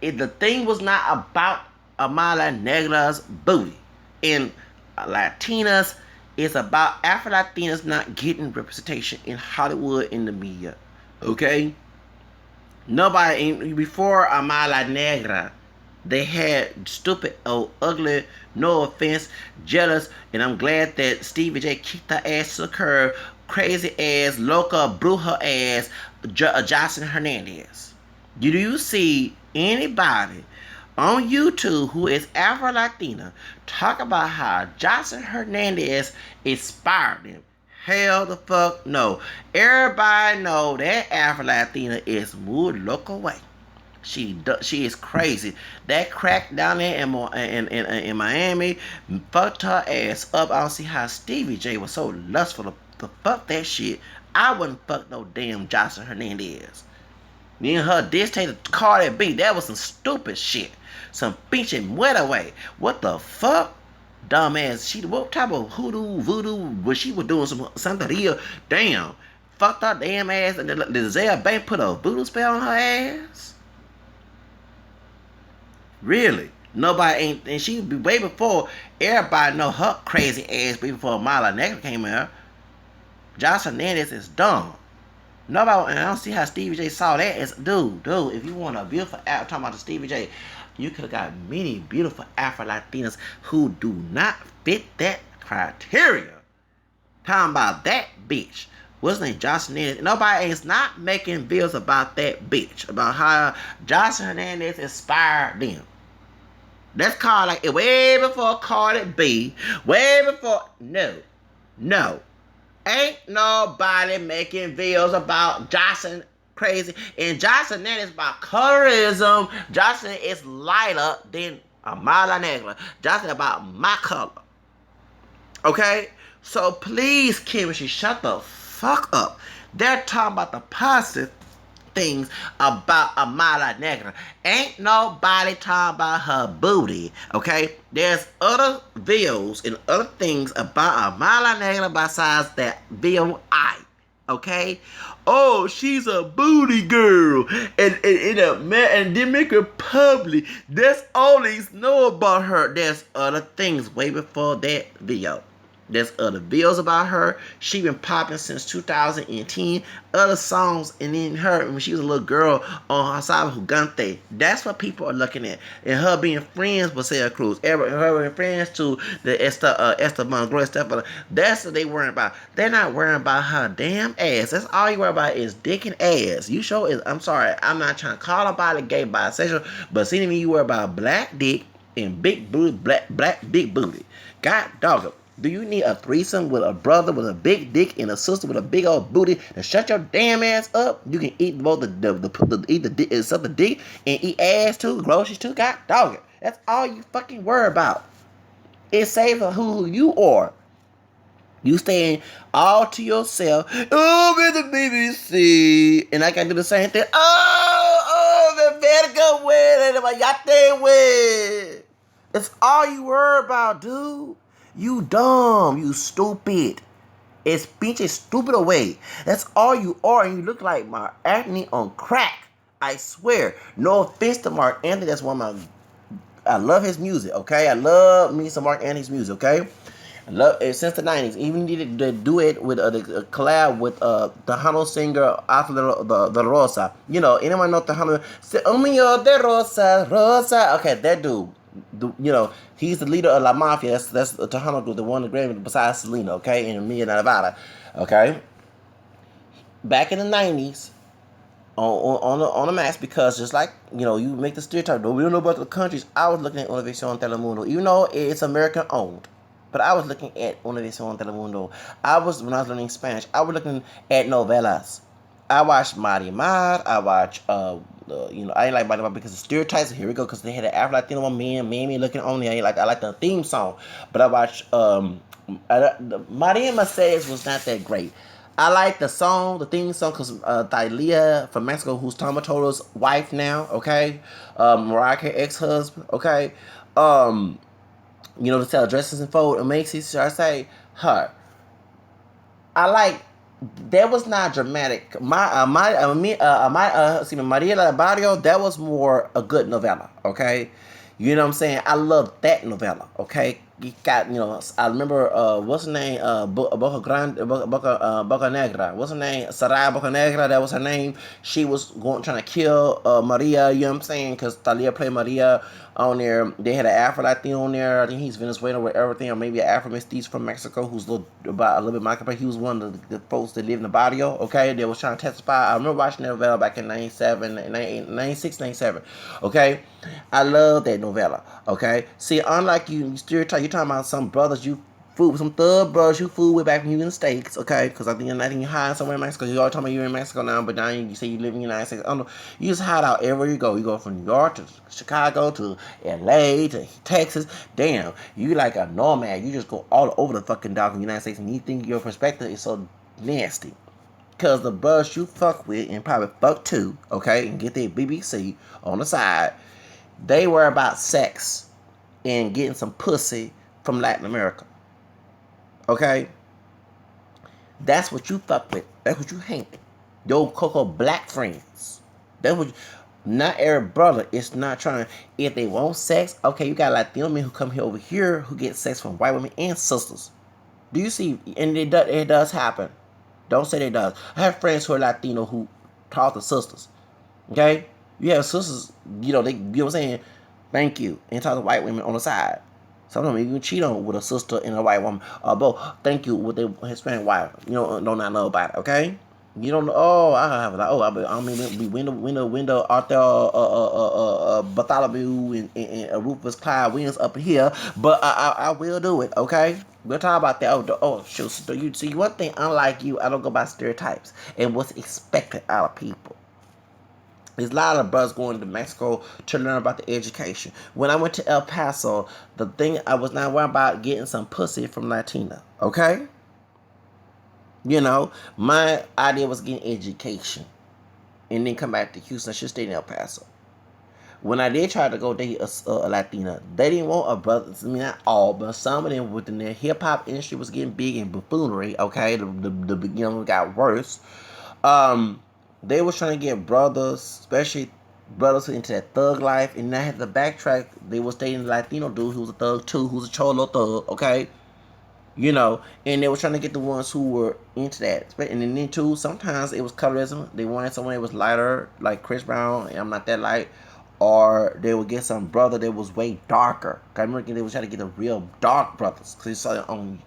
The thing was not about Amala Negra's booty. And Latinas, it's about Afro-Latinas not getting representation in Hollywood in the media. Okay? Nobody, before Amala Negra, they had stupid, ugly, no offense, jealous, and I'm glad that Stevie J kicked her ass to the curb, crazy ass, loca, bruja ass, Jocelyn Hernandez. Do you see anybody on YouTube who is Afro-Latina talk about how Jocelyn Hernandez inspired them? Hell the fuck no. Everybody know that Afro-Latina is muy loco way. She is crazy. That crack down there in Miami fucked her ass up. I don't see how Stevie J was so lustful to fuck that shit. I wouldn't fuck no damn Jocelyn Hernandez. Me and her dictator Cardi B. That was some stupid shit. Some pinche muerta way. What the fuck? Dumbass. She what type of hoodoo voodoo was she was doing something real? Damn. Fucked her damn ass and the Zaya Bank put a voodoo spell on her ass? Really? Nobody ain't, and she be way before everybody know her crazy ass before Mala Negra came out. Josh Hernandez is dumb. Nobody, and I don't see how Stevie J saw that as, dude, if you want a beautiful Afro, talking about the Stevie J, you could have got many beautiful Afro-Latinas who do not fit that criteria. Talking about that bitch. What's his name? Josh Hernandez. Nobody is not making videos about that bitch. About how Josh Hernandez inspired them. That's called like way before Cardi B. Way before. No. Ain't nobody making videos about Jocelyn crazy. And Jocelyn is about colorism. Jocelyn is lighter than Amala Negra. Jocelyn about my color. Okay? So please, chemistry, shut the fuck up. They're talking about the positive things about Amala Negra. Ain't nobody talking about her booty, okay? There's other videos and other things about Amala Negra besides that video okay? Oh, she's a booty girl. And then make her public. That's all they know about her. There's other things way before that video. There's other videos about her. She been popping since 2010. Other songs, and then her when she was a little girl on Hasaba Hugante. That's what people are looking at. And her being friends with Sarah Cruz. Her being friends to the Esteban Gloria Stefan. That's what they worrying about. They're not worrying about her damn ass. That's all you worry about is dick and ass. You sure is. I'm sorry. I'm not trying to call nobody gay, bisexual. But see me, you worry about black dick and big booty, black big booty. God dog it. Do you need a threesome with a brother with a big dick and a sister with a big old booty to shut your damn ass up? You can eat both eat the dick, suck the dick and eat ass too, groceries too. God dog it. That's all you fucking worry about. It saves who you are. You staying all to yourself. Oh, with the BBC, and I can do the same thing. The Vertigo way, my yate way. It's all you worry about, dude. You dumb, you stupid. It's pinche stupid away. That's all you are, and you look like Mark Anthony on crack. I swear. No offense to Mark Anthony. That's one of my. I love his music. Okay, I love me some Mark Anthony's music. Okay, I love it since the '90s. Even did the duet with the collab with the Tejano singer Afro the Rosa. You know, anyone know Tejano? Se Omio de Rosa, Rosa. Okay, that dude. You know, he's the leader of La Mafia. That's Tejano group that won the Grammy besides Selena, okay, and Mia Nevada, okay. Back in the '90s, on the max, because just like you make the stereotype. No, we don't know about the countries. I was looking at Univision Telemundo, even though it's American owned, but I was looking at Univision Telemundo. When I was learning Spanish, I was looking at novelas. I watched Marimar. I watched I ain't like Marimar because of stereotypes. Here we go, because they had an Afro-Latino one, me looking only. I like the theme song, but I watched Maria Mercedes was not that great. I like the theme song, because Thalia from Mexico, who's Tomato's wife now, okay, Mariah Carey's ex-husband, okay, to sell dresses and fold and Macy's. So I say her. I like. That was not dramatic. Maria del Barrio, that was more a good novella, okay? You know what I'm saying? I love that novella, okay? You got, I remember, what's her name? Boca Negra. What's her name? Saraya Boca Negra, that was her name. She was trying to kill Maria, you know what I'm saying? Because Thalia played Maria on there. They had an Afro-Latino on there. I think he's Venezuelan with everything, or maybe an Afro-Mestiz from Mexico who's a little bit my company. He was one of the folks that lived in the barrio, okay? They was trying to testify. I remember watching that novella back in 96, 97, okay? I love that novella, okay? See, unlike you stereotype, you're talking about some brothers you Food with some thug brothers you food with back when you in the States, okay? Because I think you're hiding somewhere in Mexico. You all talking about you're in Mexico now, but now you say you live in the United States. I don't know. You just hide out everywhere you go. You go from New York to Chicago to LA to Texas. Damn, you like a nomad. You just go all over the fucking dog in the United States, and you think your perspective is so nasty. Because the brothers you fuck with, and probably fuck too, okay, and get their BBC on the side, they were about sex and getting some pussy from Latin America. Okay? That's what you fuck with. That's what you hang with. Your Coco black friends. That's what not every brother is not trying. If they want sex, okay, you got Latino men who come here over here who get sex from white women and sisters. Do you see? And it does happen. Don't say it does. I have friends who are Latino who talk to sisters. Okay? You have sisters, they, you know what I'm saying? Thank you. And talk to white women on the side. Sometimes you can cheat on with a sister and a white woman, or both. Thank you with their Hispanic wife. You don't not know about it, okay? You don't know. Oh, I have like, I mean, we window Arthur Bartholomew and Rufus Clyde Williams up here, but I will do it, okay? We'll talk about that. Oh shoot. So you see, one thing, unlike you, I don't go by stereotypes and what's expected out of people. There's a lot of brothers going to Mexico to learn about the education. When I went to El Paso, the thing I was not worried about getting some pussy from Latina. Okay? You know, my idea was getting education. And then come back to Houston. I should stay in El Paso. When I did try to go date a Latina, they didn't want a brother. I mean, not all, but some of them within their hip-hop industry was getting big in buffoonery. Okay? The got worse. They was trying to get brothers, especially brothers into that thug life, and I had to backtrack. They was dating a Latino dude who was a thug too, who was a cholo thug, okay? You know, and they were trying to get the ones who were into that. And then too, sometimes it was colorism. They wanted someone that was lighter, like Chris Brown, and I'm not that light. Or they would get some brother that was way darker. I remember they was trying to get the real dark brothers. Because they saw it on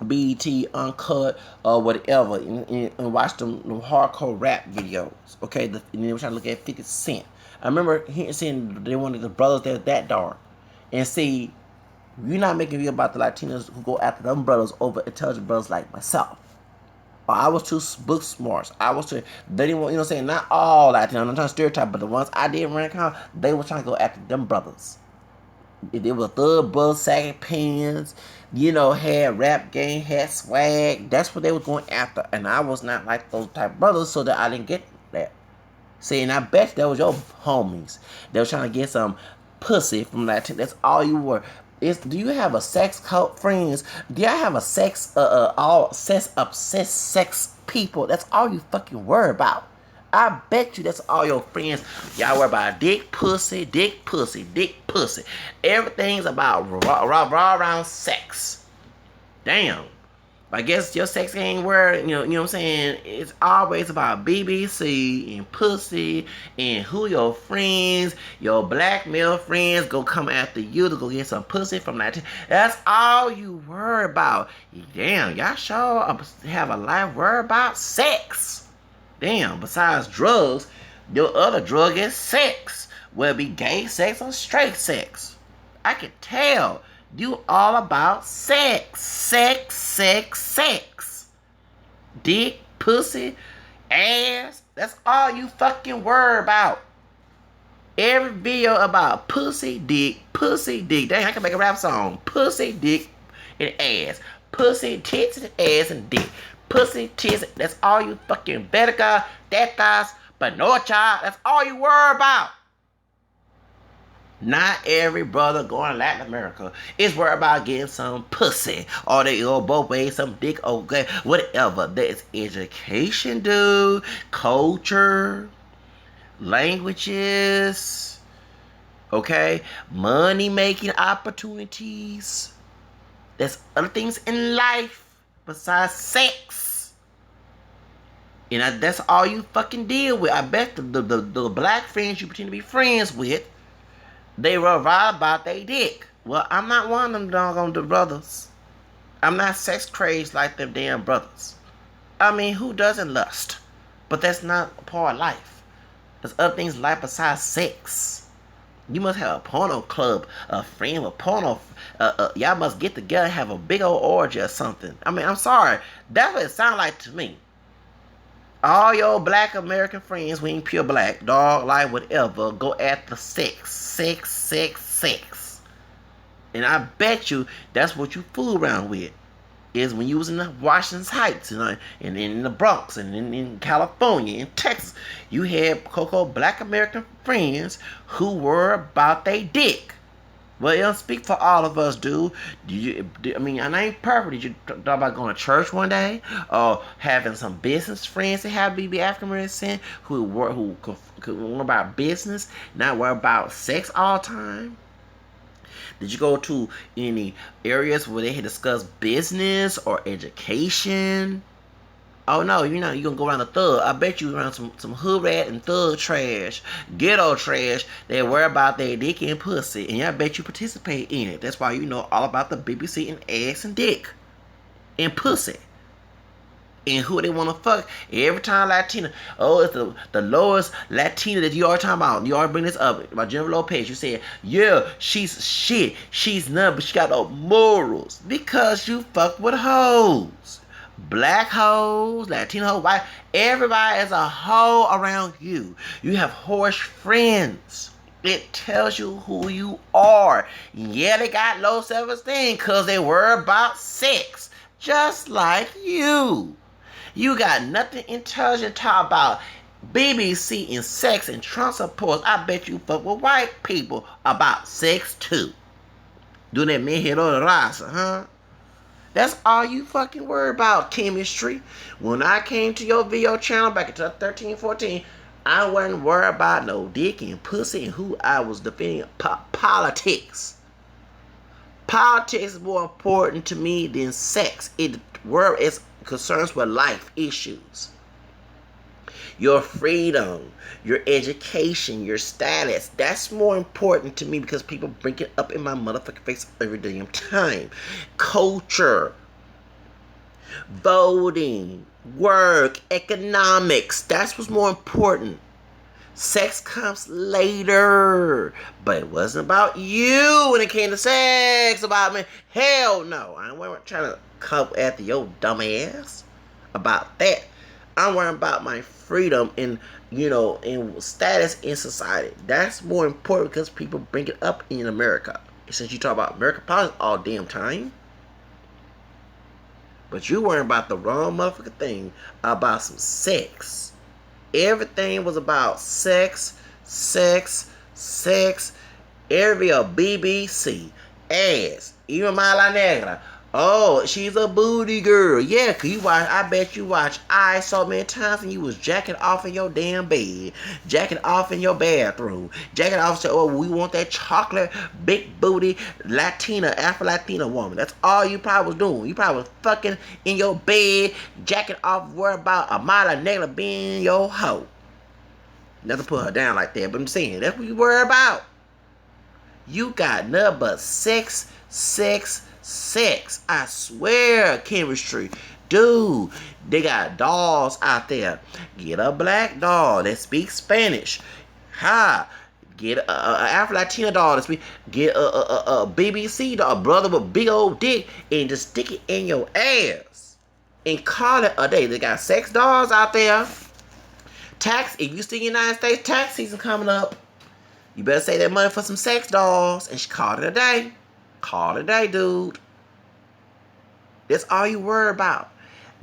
BET Uncut or whatever, and watch them hardcore rap videos. Okay, and they were trying to look at 50 Cent. I remember seeing they wanted the brothers that dark, and see, you're not making it about the Latinos who go after them brothers over intelligent brothers like myself. I was too book smart. They didn't want, saying, not all Latinos. I'm not trying to stereotype, but the ones I did run account, they were trying to go after them brothers. They were thug brothers, sagging pants, had rap game, had swag. That's what they were going after. And I was not like those type of brothers, so that I didn't get that. See, and I bet that was your homies. They were trying to get some pussy from Latin. That's all you were. Do you have a sex cult friends? Do y'all have a sex, all sex obsessed sex people? That's all you fucking worry about. I bet you that's all your friends. Y'all worry about dick, pussy, dick, pussy, dick, pussy. Everything's about raw around sex. Damn. I guess your sex ain't where, you know what I'm saying? It's always about BBC and pussy and who your friends, your black male friends go come after you to go get some pussy from that. That's all you worry about. Damn, y'all sure have a life worry about sex. Damn, besides drugs, your other drug is sex. Whether it be gay sex or straight sex. I can tell. You all about sex. Sex, sex, sex. Dick, pussy, ass. That's all you fucking worry about. Every video about pussy, dick, pussy, dick. Dang, I can make a rap song. Pussy, dick, and ass. Pussy, tits, and ass, and dick. Pussy, tits. That's all you fucking verga, tetas, panocha. That's all you worry about. Not every brother going to Latin America is worried about getting some pussy. Or they go both ways, some dick, okay, whatever. There's education, dude. Culture. Languages. Okay? Money-making opportunities. There's other things in life besides sex. And that's all you fucking deal with. I bet the black friends you pretend to be friends with, they were right about they dick. Well, I'm not one of them doggone brothers. I'm not sex crazed like them damn brothers. I mean, who doesn't lust? But that's not a part of life. There's other things in life besides sex. You must have a porno club, a friend with porno. Y'all must get together and have a big old orgy or something. I mean, I'm sorry. That's what it sounds like to me. All your black American friends, we ain't pure black, dog, like whatever, go after sex. Sex, sex, sex. And I bet you that's what you fool around with. Is when you was in the Washington Heights, and in the Bronx, and in California, in Texas, you had Coco black American friends who were about they dick. Well, it don't speak for all of us, dude. I mean, I ain't perfect. Did you talk about going to church one day, or having some business friends that have BB African American who could worry about business, not worry about sex all the time? Did you go to any areas where they had discussed business or education? Oh no, you're not. You're gonna go around the thug. I bet you around some hood rat and thug trash, ghetto trash. They worry about their dick and pussy, and I bet you participate in it. That's why you know all about the BBC and ass and dick and pussy. And who they want to fuck. Every time Latina. Oh, it's the lowest Latina that you are talking about. You already bring this up. About Jennifer Lopez. You said, yeah, she's shit. She's none, but she got no morals. Because you fuck with hoes. Black hoes, Latino hoes, white. Everybody is a hoe around you. You have whorish friends. It tells you who you are. Yeah, they got low self-esteem because they worry about sex. Just like you. You got nothing intelligent to talk about BBC and sex and Trump supporters. I bet you fuck with white people about sex too. Do that me hit on the raza, huh? That's all you fucking worry about, chemistry. When I came to your video channel back in 2013, 14, I wasn't worried about no dick and pussy and who I was defending. Politics. Politics is more important to me than sex. It's concerns with life issues. Your freedom, your education, your status. That's more important to me because people bring it up in my motherfucking face every damn time. Culture, voting, work, economics. That's what's more important. Sex comes later. But it wasn't about you when it came to sex. About me. Hell no. I wasn't trying to come after your dumb ass about that. I'm worrying about my freedom and, and status in society. That's more important because people bring it up in America. Since you talk about American politics all damn time. But you worrying about the wrong motherfucking thing about some sex. Everything was about sex, sex, sex. Every BBC, ass, even Mala Negra. Oh, she's a booty girl. Yeah, cause I bet you watch I so many times and you was jacking off in your damn bed. Jacking off in your bathroom. Jacking off saying, oh, we want that chocolate, big booty, Latina, Afro-Latino woman. That's all you probably was doing. You probably was fucking in your bed, jacking off, worried about a Mala Negra being your hoe. Not to put her down like that, but I'm saying, that's what you worry about. You got nothing but sex, sex, sex. I swear, chemistry. Dude, they got dolls out there. Get a black doll that speaks Spanish. Get a Afro-Latina doll that speaks. Get a BBC doll, a brother with big old dick, and just stick it in your ass. And call it a day. They got sex dolls out there. If you still in the United States, tax season coming up. You better save that money for some sex dolls. And she called it a day. Call it a day, dude. That's all you worry about.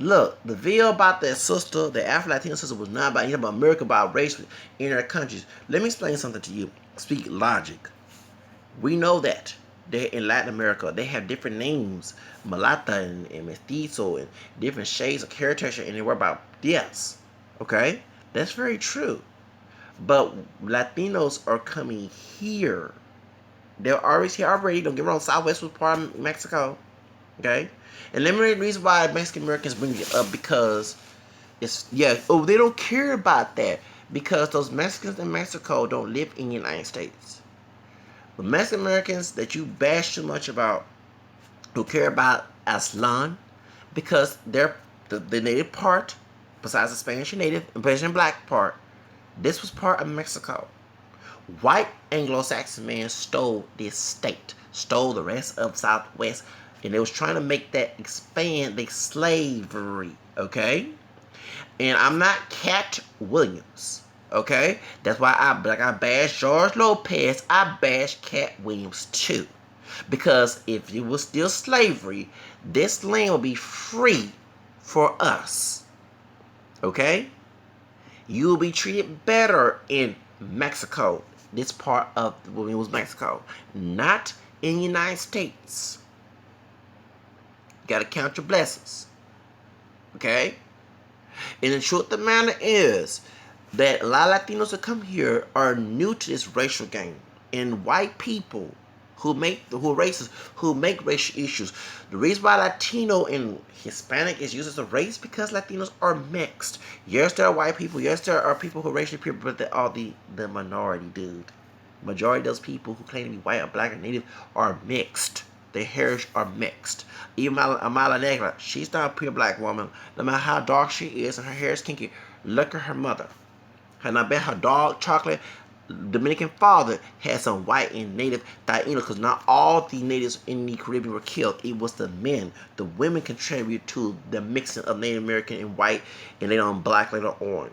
Look, the video about that sister, the Afro-Latina sister, was not about anything about America, about race in their countries. Let me explain something to you. Speak logic. We know that in Latin America, they have different names. Mulata and mestizo and different shades of character, and they worry about yes. Okay? That's very true. But Latinos are coming here. They're always here already. Don't get me wrong. Southwest was part of Mexico. Okay? And let me read the reason why Mexican Americans bring it up, because they don't care about that. Because those Mexicans in Mexico don't live in the United States. The Mexican Americans that you bash too much about, who care about Aslan, because they're the native part, besides the Spanish and native and Spanish and black part, this was part of Mexico. White Anglo-Saxon man stole this state, stole the rest of Southwest, and they was trying to make that expand their slavery, okay? And I'm not Cat Williams, okay? That's why I bash George Lopez, I bash Cat Williams too. Because if it was still slavery, this land would be free for us, okay? You will be treated better in Mexico. This part of when it was Mexico, not in the United States. You gotta count your blessings, okay? And the truth of the matter is that a lot of Latinos that come here are new to this racial game, and white people who are racist, who make racial issues. The reason why Latino and Hispanic is used as a race because Latinos are mixed. Yes, there are white people. Yes, there are people who are racially pure, but they're all the minority, dude. Majority of those people who claim to be white or black or native are mixed. Their heritage are mixed. Even Amala Negra, she's not a pure black woman. No matter how dark she is and her hair is kinky, look at her mother. And I bet her dark chocolate Dominican father had some white and native Taino, because not all the natives in the Caribbean were killed. It was the men. The women contributed to the mixing of Native American and white and later on black later on.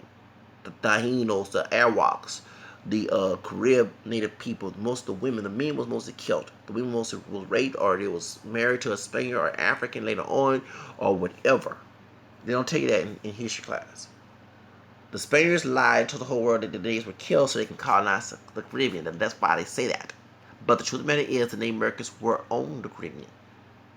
The Taínos, the Arawaks, the Carib native people, most of the women, the men was mostly killed. The women mostly was raped or they was married to a Spaniard or African later on or whatever. They don't tell you that in history class. The Spaniards lied to the whole world that the natives were killed so they can colonize the Caribbean. And that's why they say that. But the truth of the matter is the Native Americans were on the Caribbean.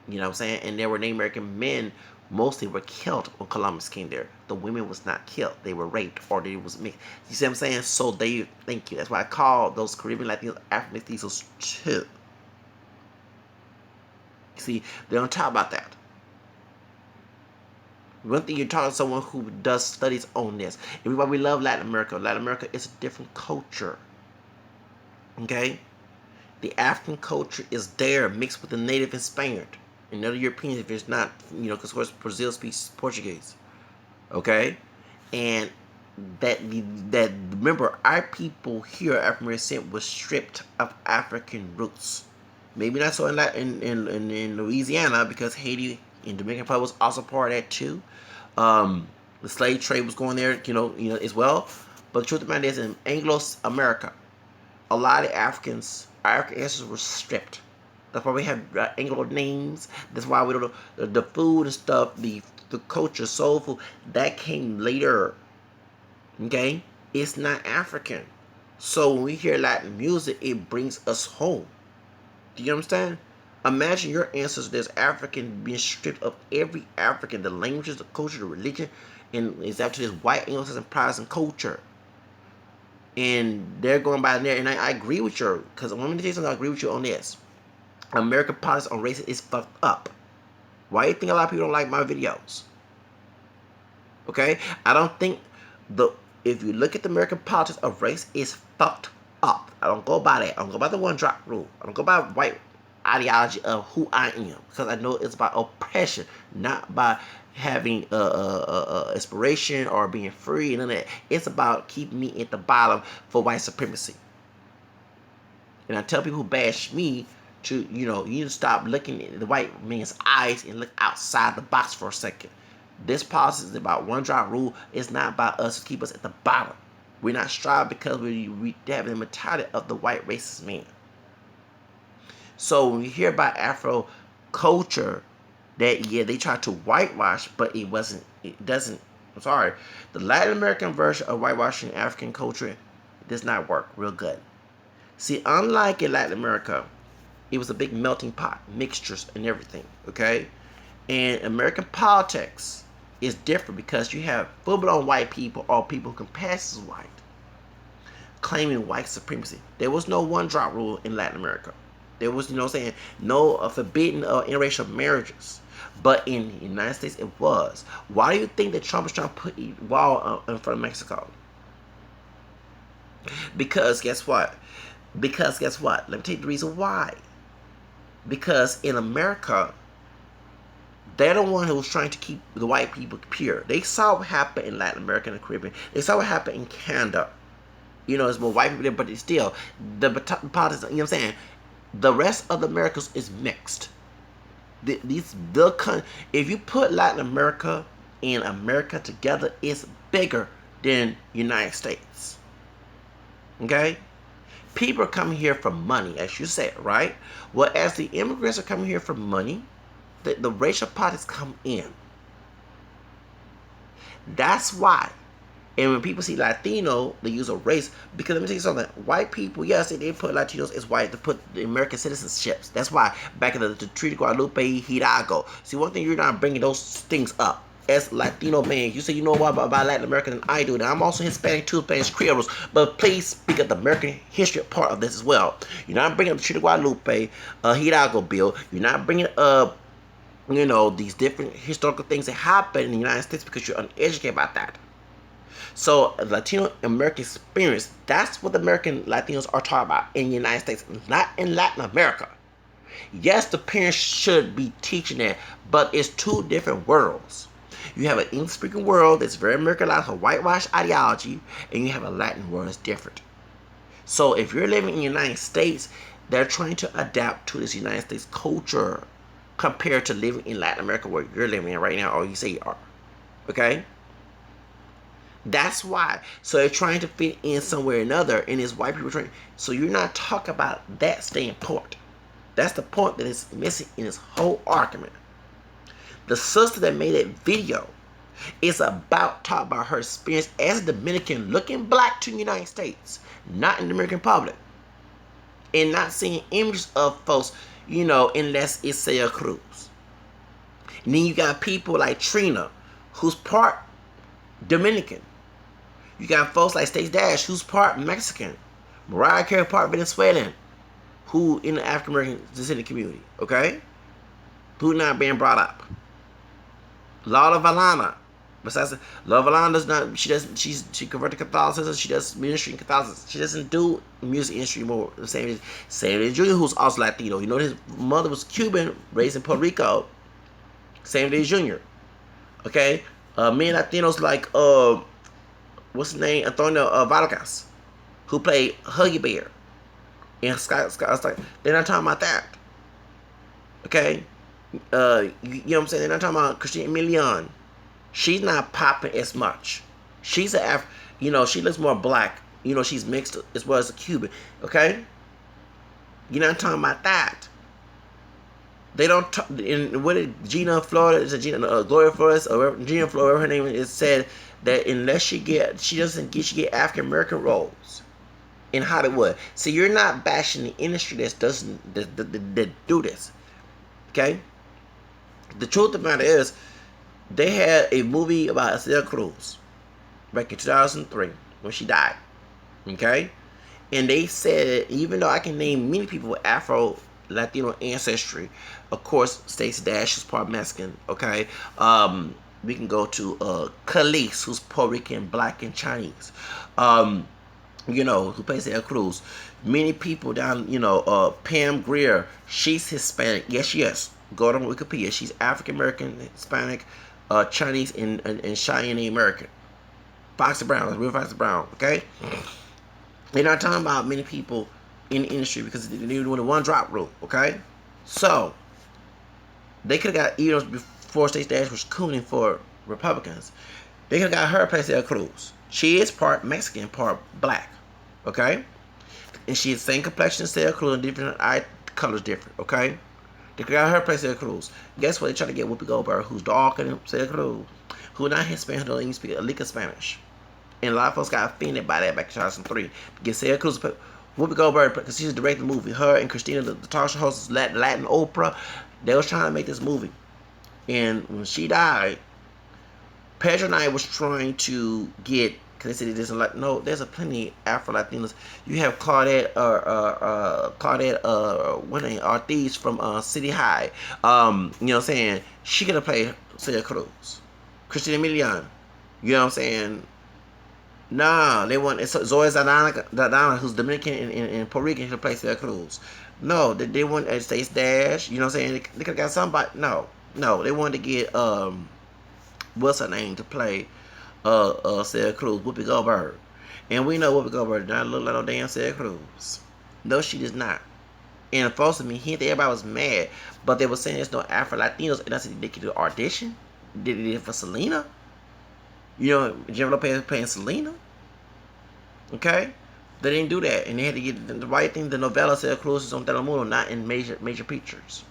You know what I'm saying? And there were Native American men mostly were killed when Columbus came there. The women was not killed. They were raped or they was mixed. You see what I'm saying? So thank you. That's why I call those Caribbean Latinos Afro-Mestizos too. See, they don't talk about that. One thing you're talking to someone who does studies on this. Everybody, we love Latin America. Latin America is a different culture. Okay? The African culture is there mixed with the native and Spaniard. And other Europeans, if it's not, because of course Brazil speaks Portuguese. Okay? And that remember, our people here, African American, was stripped of African roots. Maybe not so in Louisiana, because Haiti and Dominican Republic was also part of that too. The slave trade was going there, as well. But the truth of the matter is, in Anglo-America, a lot of African ancestors were stripped. That's why we have Anglo names. That's why we don't know the food and stuff, the culture, soul food, that came later. Okay? It's not African. So when we hear Latin music, it brings us home. Do you understand? Imagine your ancestors as African being stripped of every African, the languages, the culture, the religion, and it's after this white Anglo-Saxon Protestant culture. And they're going by there, and I agree with you, because I'm going to tell you something, I agree with you on this. American politics on race is fucked up. Why do you think a lot of people don't like my videos? Okay? I don't think if you look at the American politics of race, it's fucked up. I don't go by that. I don't go by the one drop rule. I don't go by white ideology of who I am, because I know it's about oppression, not by having inspiration or being free and none of that. It's about keeping me at the bottom for white supremacy. And I tell people who bash me to, you need to stop looking at the white man's eyes and look outside the box for a second. This policy is about one drop rule. It's not about us to keep us at the bottom. We're not striving because we have the mentality of the white racist man. So when we hear about Afro culture, that they try to whitewash, but it doesn't. I'm sorry. The Latin American version of whitewashing African culture does not work real good. See, unlike in Latin America, it was a big melting pot, mixtures and everything, okay? And American politics is different because you have full-blown white people or people who can pass as white, claiming white supremacy. There was no one-drop rule in Latin America. There was, no forbidden interracial marriages. But in the United States, it was. Why do you think that Trump is trying to put a wall in front of Mexico? Because guess what? Let me tell you the reason why. Because in America, they're the one who was trying to keep the white people pure. They saw what happened in Latin America and the Caribbean. They saw what happened in Canada. It's more white people there, but it's still the politics. You know what I'm saying? The rest of the Americas is mixed. If you put Latin America and America together, it's bigger than United States. Okay? People are coming here for money, as you said, right? Well, as the immigrants are coming here for money, the racial politics come in. That's why. And when people see Latino, they use a race. Because let me tell you something. White people, yes, they put Latinos as white to put the American citizenships. That's why back in the Treaty of Guadalupe, Hidalgo. See, one thing, you're not bringing those things up. As Latino man, you say you know more about Latin America than I do. And I'm also Hispanic too, Spanish Creoles. But please speak of the American history part of this as well. You're not bringing up the Treaty of Guadalupe, Hidalgo bill. You're not bringing up, these different historical things that happen in the United States because you're uneducated about that. So Latino American experience, that's what the American Latinos are talking about in the United States, not in Latin America. Yes, the parents should be teaching that, but it's two different worlds. You have an English-speaking world that's very Americanized, a whitewash ideology, and you have a Latin world that's different. So if you're living in the United States, they're trying to adapt to this United States culture compared to living in Latin America where you're living in right now, or you say you are. Okay? That's why. So they're trying to fit in somewhere or another, and it's white people trying. So you're not talking about that staying point. That's the point that is missing in this whole argument. The sister that made that video is about talking about her experience as a Dominican looking black to the United States, not in the American public, and not seeing images of folks, unless it's Celia Cruz. And then you got people like Trina, who's part Dominican. You got folks like Stacey Dash, who's part Mexican. Mariah Carey, part Venezuelan, who in the African American descendant community, okay? Who not being brought up. Lola Valana. Besides, Lola Valana does not, she converted to Catholicism, she does ministry in Catholicism. She doesn't do music industry more. The same as Jr., who's also Latino. His mother was Cuban, raised in Puerto Rico. Same day Jr. Okay? Many Latinos like, what's his name? Antonio Vargas, who played Huggy Bear in Scott. They're not talking about that. Okay? You know what I'm saying? They're not talking about Christina Milian. She's not popping as much. She's she looks more black. She's mixed as well as a Cuban. Okay? You're not talking about that. They don't talk. What did Gina Florida? Is it Gloria Flores or Gina Florida? Whatever her name is, said that unless she get African American roles in Hollywood. See, you're not bashing the industry that do this. Okay. The truth of the matter is, they had a movie about Celia Cruz back in 2003 when she died. Okay, and they said even though I can name many people with Afro-Latino ancestry, of course Stacey Dash is part Mexican. Okay, we can go to Khalees, who's Puerto Rican, Black, and Chinese. Who plays Celia Cruz. Many people down, Pam Grier, she's Hispanic. Yes, she is. Go to Wikipedia. She's African American, Hispanic, Chinese, and Cheyenne American. Foxy Brown, real Foxy Brown. Okay, they're not talking about many people in the industry because they're doing the one drop rule. Okay, so they could have got before Stacey Dash was cooning for Republicans. They could have got her to play Celia Cruz. She is part Mexican, part black. Okay, and she's the same complexion as Celia Cruz, and different eye colors different. Okay. They got her play Celia Cruz. Guess what? They try to get Whoopi Goldberg, who's darker than Celia Cruz, who not Hispanic, who don't even speak a lick of Spanish. And a lot of folks got offended by that back in 2003. Get Celia Cruz, Whoopi Goldberg, because she's directing the movie. Her and Christina, the talk show host, Latin Oprah, they was trying to make this movie. And when she died, Pedro and I was trying to get, because they said there's there's a plenty Afro-Latinos. You have Claudette Ortiz from City High. You know what I'm saying? She could have played Celia Cruz. Christina Milian. You know what I'm saying? Nah, they want Zoe Zadana, who's Dominican and Puerto Rican, to play Celia Cruz. No, they want Stacey Dash. You know what I'm saying? They could have got somebody. No, they wanted to get what's her name to play Celia Cruz, Whoopi Goldberg. And we know what we go over. Not look like no damn Celia Cruz. No, she does not. And folks, I mean, everybody was mad, but they were saying there's no Afro-Latinos, and I said they could do audition. Did it for Selena? You know, Jennifer Lopez playing Selena. Okay, they didn't do that, and they had to get the right thing. The novella Celia Cruz is on Telemundo, not in major pictures.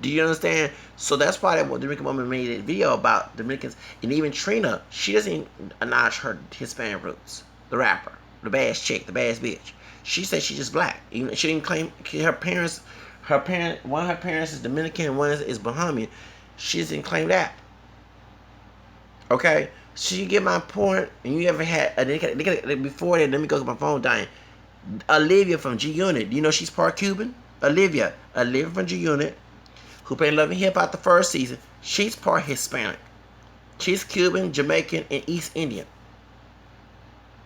Do you understand? So that's why that Dominican woman made a video about Dominicans, and even Trina, she doesn't acknowledge her Hispanic roots. The rapper, the bad chick, the bad bitch. She said she's just black. Even she didn't claim her parents. One of her parents is Dominican, and one is Bahamian. She didn't claim that. Okay, so you get my point. And you ever had before that? Let me go to my phone dying. Olivia from G Unit. You know she's part Cuban. Olivia from G Unit, who played Love and Hip Hop the first season. She's part Hispanic. She's Cuban, Jamaican, and East Indian.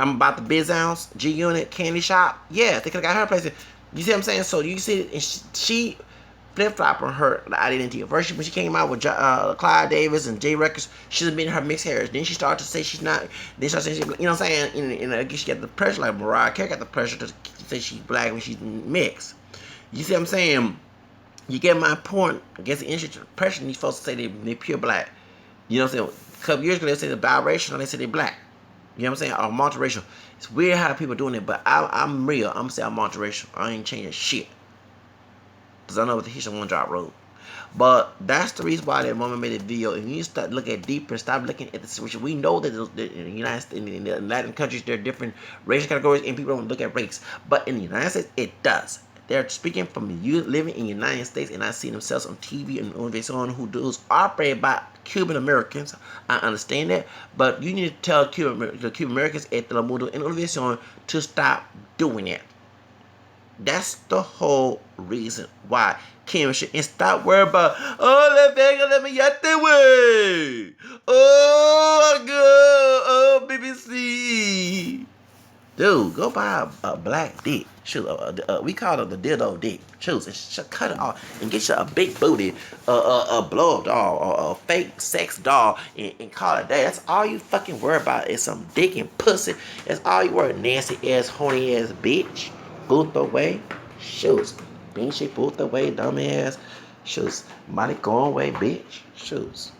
I'm about the Biz Ounce, G Unit, Candy Shop. Yeah, they could have got her place. You see what I'm saying? So you see, and she flip-flop on her identity. First, when she came out with Clyde Davis and J Records, she's been her mixed hairs. Then she started to say she's not. Then she started saying, you know what I'm saying? And I guess she got the pressure, like Mariah Carey got the pressure to say she's black when she's mixed. You see what I'm saying? You get my point. I guess the industry pressure these folks to say they pure black. You know what I'm saying? A couple years ago they said they're biracial, they said they're black. You know what I'm saying? Or multiracial. It's weird how people doing it, but I'm real. I'm gonna say I'm multiracial. I ain't changing shit. Because I know what the history one drop road. But that's the reason why that woman made a video. And you start looking at deeper, stop looking at the situation. We know that in the United States, in the Latin countries, there are different racial categories, and people don't look at race. But in the United States, it does. They're speaking from you living in the United States, and I see themselves on TV and on someone who's operated by Cuban Americans. I understand that, but you need to tell the Cuban Americans at Telemundo and Univision to stop doing it. That's the whole reason why Kim should and stop worrying about let me get that way. Oh good, oh BBC. Dude, go buy a black dick. Shoot, we call it the dildo dick. Choose and cut it off and get you a big booty, a blow up doll or a fake sex doll and call it that. That's all you fucking worry about is some dick and pussy. That's all you worry, nasty ass, horny ass bitch. Boot away, shoes. Being she boot away, dumb ass. Shoes. Money going away, bitch. Shoes.